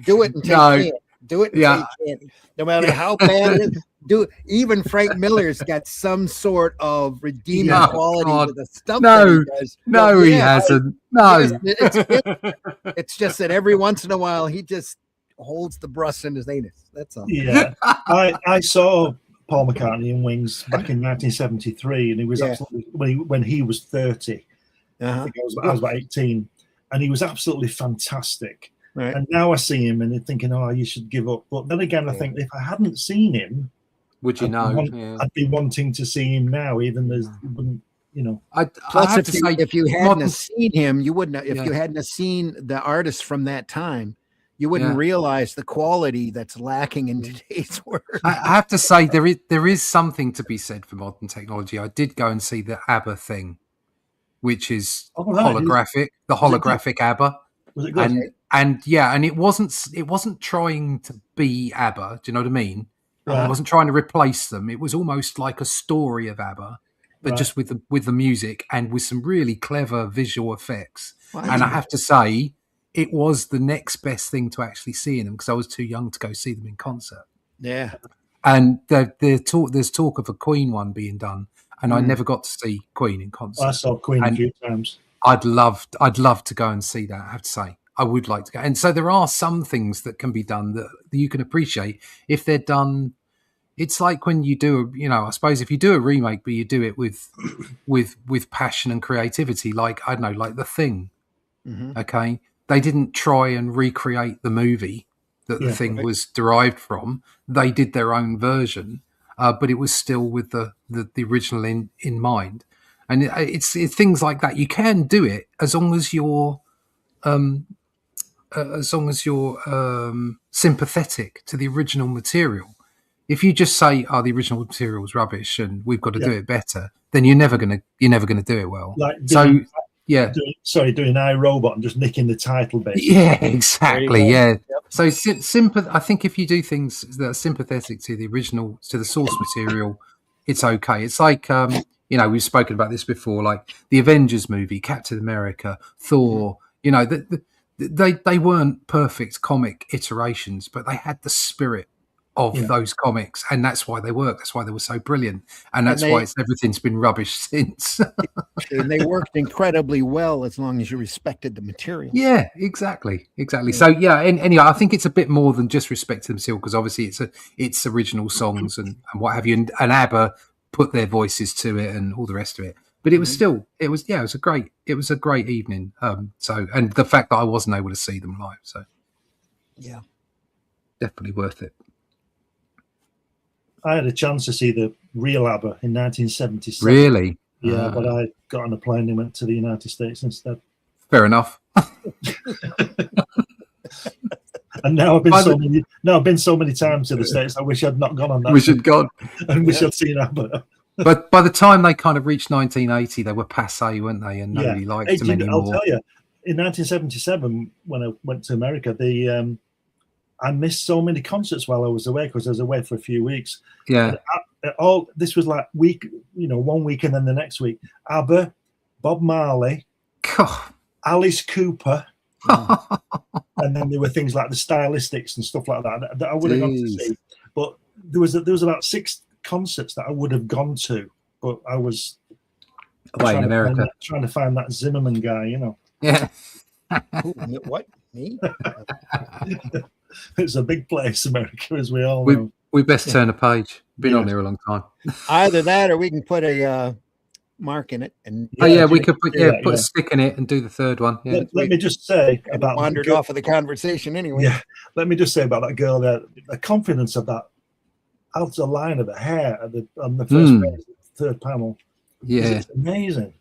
Do it until you can't. Do it until you can't. No matter how bad it is. Do it. Even Frank Miller's got some sort of redeeming quality to the stuff that he does. No, he hasn't. No. It's just that every once in a while he just holds the brush in his anus. That's all. Yeah. I saw Paul McCartney in Wings back in 1973, and he was absolutely when he was 30. I think I was about 18, and he was absolutely fantastic. Right. And now I see him and thinking, oh, you should give up. But then again, I think if I hadn't seen him, would you I'd be wanting to see him now, even as wouldn't, Plus, if you hadn't seen him, you wouldn't. If you hadn't seen the artist from that time, you wouldn't realize the quality that's lacking in today's work. I have to say there is something to be said for modern technology. I did go and see the ABBA thing, which is holographic. The holographic ABBA. Was it good? And it wasn't trying to be ABBA. Do you know what I mean? Right. It wasn't trying to replace them. It was almost like a story of ABBA, but just with the music and with some really clever visual effects. Wow. And I have to say, it was the next best thing to actually seeing them, because I was too young to go see them in concert. Yeah. And there's talk of a Queen one being done, and I never got to see Queen in concert. I saw Queen a few times. I'd love to go and see that. I have to say, I would like to go. And so there are some things that can be done that you can appreciate if they're done. It's like when you do, I suppose if you do a remake, but you do it with passion and creativity, like, I don't know, like The Thing. Mm-hmm. Okay. They didn't try and recreate the movie that The Thing was derived from. They did their own version, but it was still with the original in mind. And it's things like that. You can do it as long as you're sympathetic to the original material. If you just say, "Oh, the original material was rubbish, and we've got to do it better," then you're never gonna do it well. Doing iRobot and just nicking the title bit. Yeah, exactly. Yeah. Yep. So I think if you do things that are sympathetic to the original, to the source material, it's okay. It's like we've spoken about this before, like the Avengers movie, Captain America, Thor. They weren't perfect comic iterations, but they had the spirit of those comics, and that's why they work. That's why they were so brilliant, and that's why everything's been rubbish since. And they worked incredibly well as long as you respected the material. Yeah, exactly. So yeah, and anyway, I think it's a bit more than just respect to the material, because obviously it's original songs and what have you, and ABBA put their voices to it and all the rest of it. But it was still, it was a great evening. So, and the fact that I wasn't able to see them live, so yeah, definitely worth it. I had a chance to see the real ABBA in 1977. Really? Yeah, but I got on a plane and went to the United States instead. Fair enough. And now I've been so many times to the States. I wish I'd not gone on that. Wish I'd gone. And wish I'd seen ABBA. But by the time they kind of reached 1980, they were passé, weren't they? And nobody liked them anymore. I'll tell you, in 1977, when I went to America, I missed so many concerts while I was away, because I was away for a few weeks. Yeah. This was like 1 week and then the next week. ABBA, Bob Marley, Alice Cooper, and then there were things like the Stylistics and stuff like that I would have gone to see. But there was about 6 concerts that I would have gone to, but I was away in America trying to find that Zimmerman guy, you know. Yeah. What? Me? It's a big place, America, as we all know. We best turn a page. Been on here a long time. Either that, or we can put a mark in it. And we could put a stick in it and do the third one. Yeah. Let me just say about wandered off of the conversation anyway. Yeah. Let me just say about that girl there. The confidence of that outer line of the hair on the first page, third panel. Yeah, it's amazing.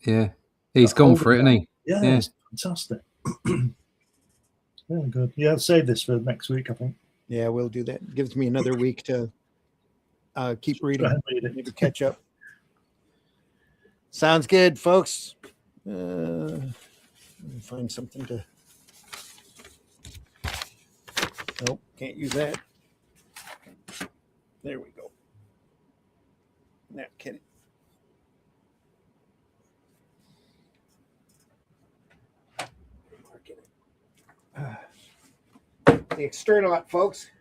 Yeah, he's gone for it, isn't he? Yeah, it's fantastic. Very good. Yeah, I'll save this for next week, I think. Yeah, we'll do that. Gives me another week to keep reading. Maybe catch up. Sounds good, folks. Let me find something to. Nope, can't use that. There we go. Not kidding. The Externaut, folks.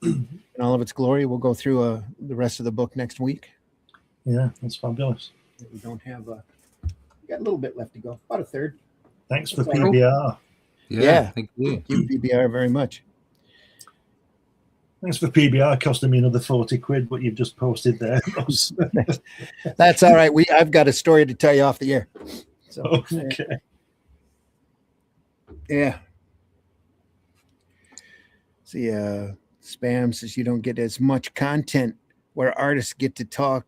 In all of its glory, we'll go through the rest of the book next week. Yeah, that's fabulous. We don't have we got a little bit left to go, about a third. Thanks for PBR. Yeah, thank you. Thank you, PBR, very much. Thanks for PBR costing me another 40 quid, but you've just posted there. That's all right. I've got a story to tell you off the air. So, okay. Yeah. See, Spam says you don't get as much content where artists get to talk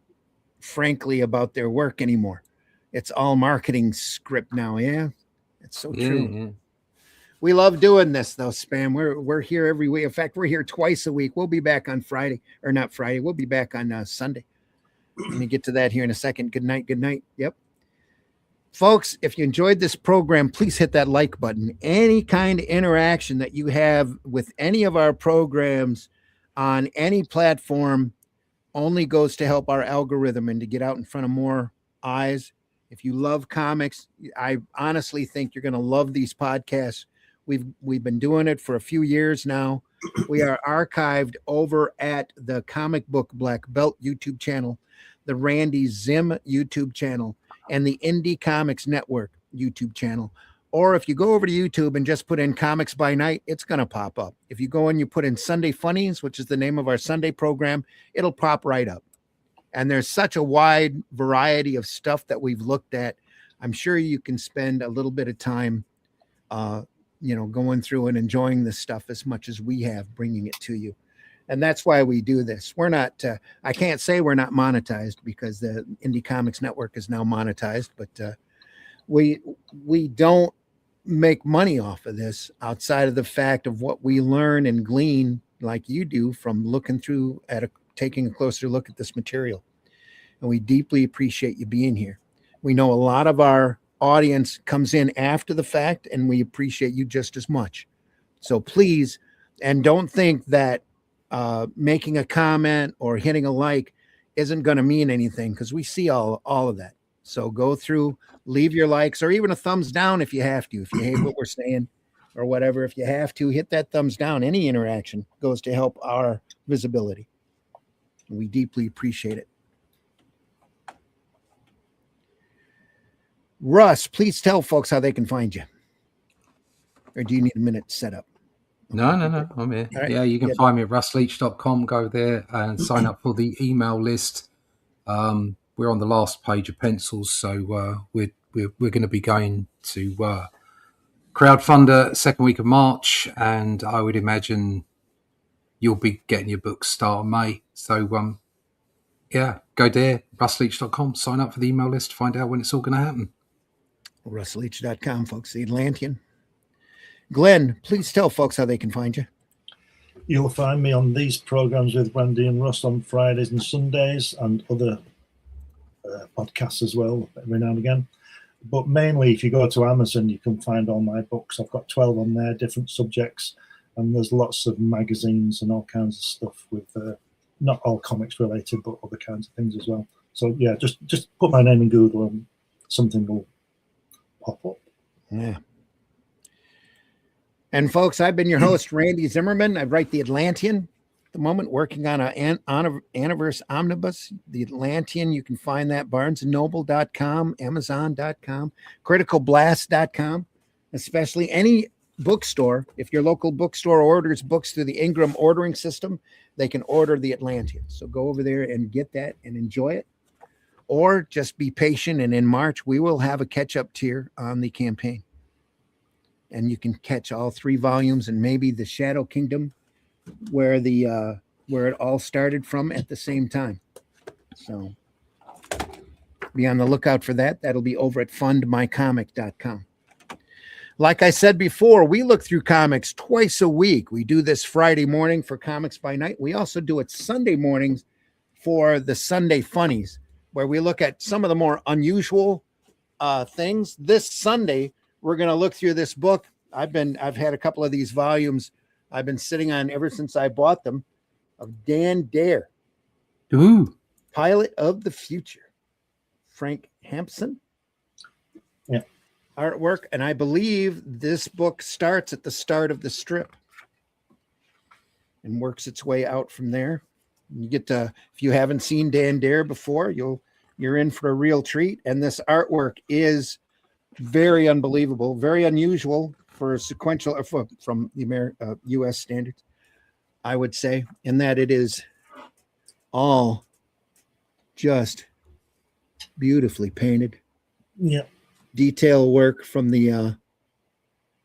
frankly about their work anymore. It's all marketing script now. Yeah, it's so true. Yeah. We love doing this though, Spam. We're here every week. In fact, we're here twice a week. We'll be back on Friday, or not Friday. We'll be back on Sunday. Let me get to that here in a second. Good night. Good night. Yep. Folks, if you enjoyed this program, please hit that like button. Any kind of interaction that you have with any of our programs on any platform only goes to help our algorithm and to get out in front of more eyes. If you love comics, I honestly think you're going to love these podcasts. We've been doing it for a few years now. We are archived over at the Comic Book Black Belt YouTube channel, the Randy Zim YouTube channel, and the Indie Comics Network YouTube channel. Or if you go over to YouTube and just put in Comics by Night, it's going to pop up. If you go and you put in Sunday Funnies, which is the name of our Sunday program, it'll pop right up. And there's such a wide variety of stuff that we've looked at. I'm sure you can spend a little bit of time, going through and enjoying this stuff as much as we have, bringing it to you. And that's why we do this. We're not, I can't say we're not monetized because the Indie Comics Network is now monetized, but we don't make money off of this outside of the fact of what we learn and glean like you do from looking through taking a closer look at this material. And we deeply appreciate you being here. We know a lot of our audience comes in after the fact, and we appreciate you just as much. So please, and don't think that making a comment or hitting a like isn't going to mean anything, because we see all of that. So go through, leave your likes, or even a thumbs down if you have to. If you hate what we're saying or whatever, if you have to, hit that thumbs down. Any interaction goes to help our visibility. We deeply appreciate it. Russ, please tell folks how they can find you. Or do you need a minute to set up? No, I'm here. Right. Yeah, you can find me at russleach.com. Go there and sign up for the email list. We're on the last page of pencils, so we're going to be going to crowdfunder second week of March, and I would imagine you'll be getting your book start of May. So yeah, go there, russleach.com, sign up for the email list, find out when it's all going to happen. russleach.com, folks, the Atlantean. Glenn, please tell folks how they can find you. You'll find me on these programs with Randy and Russ on Fridays and Sundays, and other podcasts as well, every now and again. But mainly, if you go to Amazon, you can find all my books. I've got 12 on there, different subjects, and there's lots of magazines and all kinds of stuff with not all comics related, but other kinds of things as well. So yeah, just put my name in Google and something will pop up. Yeah. And folks, I've been your host, Randy Zimmerman. I write the Atlantean at the moment, working on an Aniverse Omnibus. The Atlantean, you can find that barnesandnoble.com, amazon.com, criticalblast.com, especially any bookstore. If your local bookstore orders books through the Ingram ordering system, they can order the Atlantean. So go over there and get that and enjoy it. Or just be patient, and in March, we will have a catch-up tier on the campaign. And you can catch all 3 volumes and maybe the Shadow Kingdom, where it all started from at the same time. So be on the lookout for that. That'll be over at fundmycomic.com. Like I said before, we look through comics twice a week. We do this Friday morning for Comics by Night. We also do it Sunday mornings for the Sunday Funnies, where we look at some of the more unusual things. This Sunday, we're going to look through this book. I've had a couple of these volumes I've been sitting on ever since I bought them, of Dan Dare. Ooh. Pilot of the Future. Frank Hampson. Yeah. Artwork. And I believe this book starts at the start of the strip and works its way out from there. You get to, if you haven't seen Dan Dare before, you're in for a real treat. And this artwork is very unbelievable, very unusual for sequential from the U.S. standards, I would say, in that it is all just beautifully painted. Yeah. Detail work from the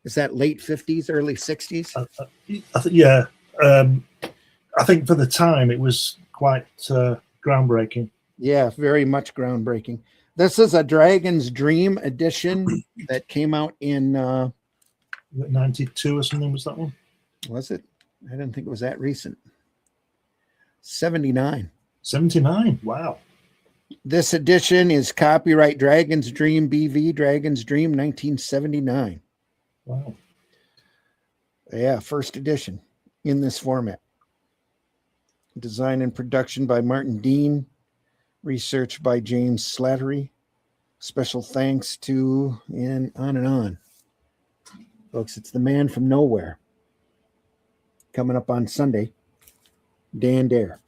is that late 50s, early 60s? Yeah. I think for the time it was quite groundbreaking. Yeah, very much groundbreaking. This is a Dragon's Dream edition that came out in 92 or something, was that one? Was it? I didn't think it was that recent. 79. 79. Wow. This edition is copyright Dragon's Dream BV, Dragon's Dream 1979. Wow. Yeah, first edition in this format. Design and production by Martin Dean. Research by James Slattery. Special thanks to, and on. Folks, it's the man from nowhere. Coming up on Sunday, Dan Dare.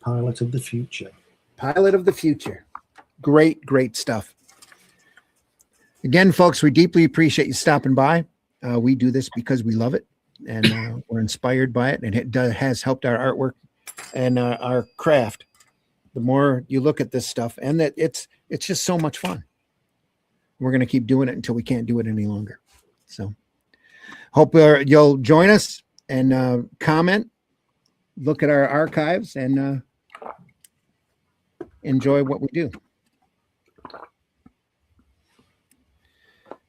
Pilot of the Future. Pilot of the Future. Great, great stuff. Again, folks, we deeply appreciate you stopping by. We do this because we love it, and we're inspired by it, and it has helped our artwork and our craft. The more you look at this stuff, and that it's just so much fun. We're going to keep doing it until we can't do it any longer. So hope you'll join us and comment, look at our archives, and enjoy what we do.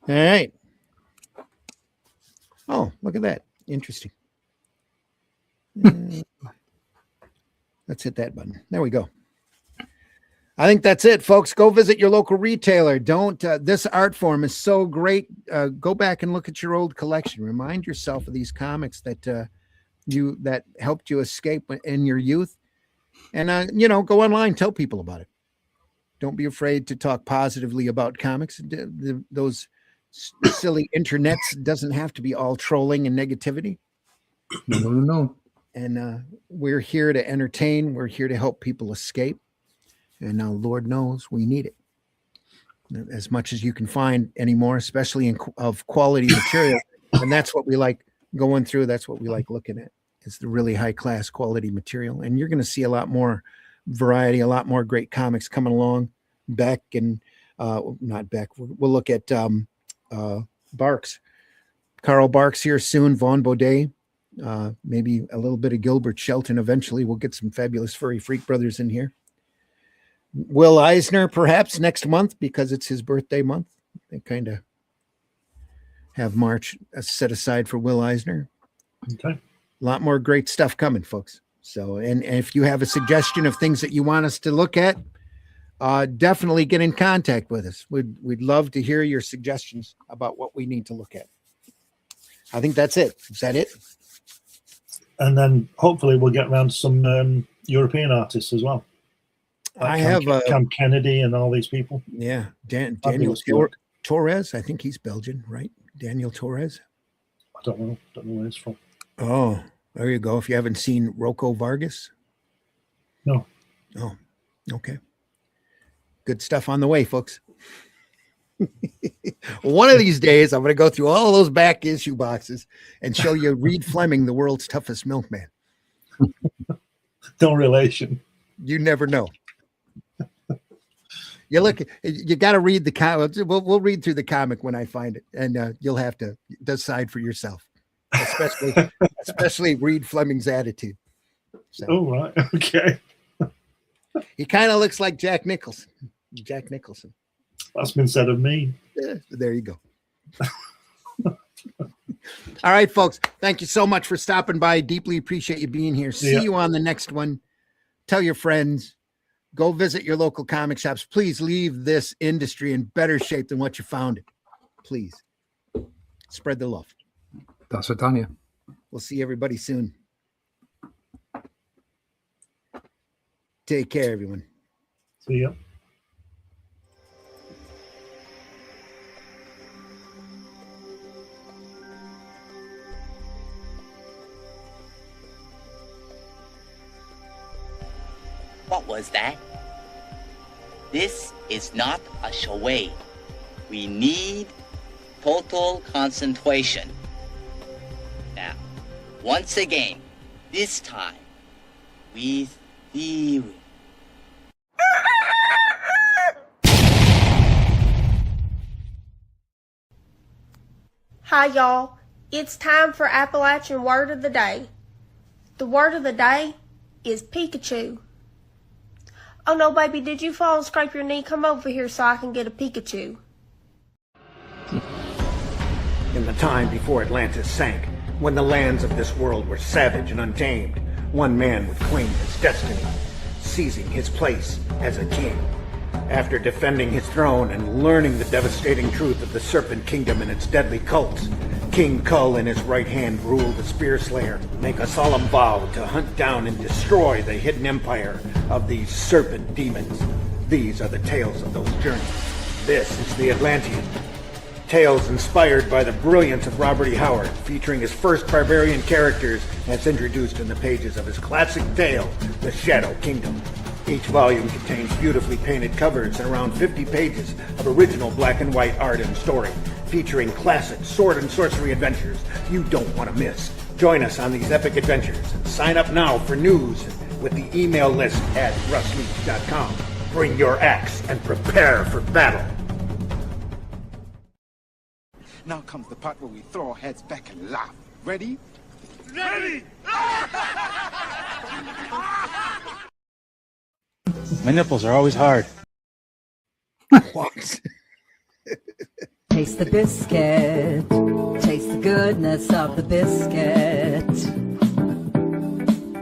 All right. Oh, look at that. Interesting. Let's hit that button. There we go. I think that's it, folks. Go visit your local retailer. Don't. This art form is so great. Go back and look at your old collection. Remind yourself of these comics that that helped you escape in your youth. And go online, tell people about it. Don't be afraid to talk positively about comics. Those silly internets doesn't have to be all trolling and negativity. No. And we're here to entertain. We're here to help people escape. And now, Lord knows, we need it as much as you can find anymore, especially of quality material. And that's what we like going through. That's what we like looking at. It's the really high class quality material. And you're going to see a lot more variety, a lot more great comics coming along. Beck and not Beck. We'll look at Barks. Carl Barks here soon. Vaughn Baudet. Maybe a little bit of Gilbert Shelton eventually. We'll get some fabulous Furry Freak Brothers in here. Will Eisner perhaps next month because it's his birthday month. They kind of have March set aside for Will Eisner. Okay. A lot more great stuff coming, folks. So, and if you have a suggestion of things that you want us to look at, definitely get in contact with us. We'd love to hear your suggestions about what we need to look at. I think that's it. Is that it? And then hopefully we'll get around to some European artists as well. Like Cam Kennedy and all these people. Yeah, Daniel Torres. I think he's Belgian, right? Daniel Torres. I don't know where he's from. Oh, there you go. If you haven't seen Rocco Vargas. No. Oh, okay. Good stuff on the way, folks. One of these days, I'm going to go through all those back issue boxes and show you Reed Fleming, the world's toughest milkman. No relation. You never know. You got to read the comic. We'll read through the comic when I find it, and you'll have to decide for yourself, especially Reed Fleming's attitude. So, oh, right. Okay. He kind of looks like Jack Nicholson. That's been said of me. Yeah, there you go. All right, folks. Thank you so much for stopping by. Deeply appreciate you being here. See you on the next one. Tell your friends. Go visit your local comic shops. Please leave this industry in better shape than what you found it. Please. Spread the love. That's what done you. We'll see everybody soon. Take care, everyone. See ya. What was that? This is not a charade. We need total concentration. Now, once again, this time, with theory. Hi, y'all. It's time for Appalachian Word of the Day. The word of the day is Pikachu. Oh no, baby, did you fall and scrape your knee? Come over here so I can get a Pikachu. In the time before Atlantis sank, when the lands of this world were savage and untamed, one man would claim his destiny, seizing his place as a king. After defending his throne and learning the devastating truth of the Serpent Kingdom and its deadly cults, King Kull and his right hand ruled the Spear Slayer, make a solemn vow to hunt down and destroy the hidden empire of these serpent demons. These are the tales of those journeys. This is the Atlantean. Tales inspired by the brilliance of Robert E. Howard, featuring his first barbarian characters as introduced in the pages of his classic tale, The Shadow Kingdom. Each volume contains beautifully painted covers and around 50 pages of original black and white art and story, featuring classic sword and sorcery adventures you don't want to miss. Join us on these epic adventures and sign up now for news with the email list at russleach.com. Bring your axe and prepare for battle. Now comes the part where we throw our heads back and laugh. Ready? Ready! My nipples are always hard. What? Taste the biscuit. Taste the goodness of the biscuit.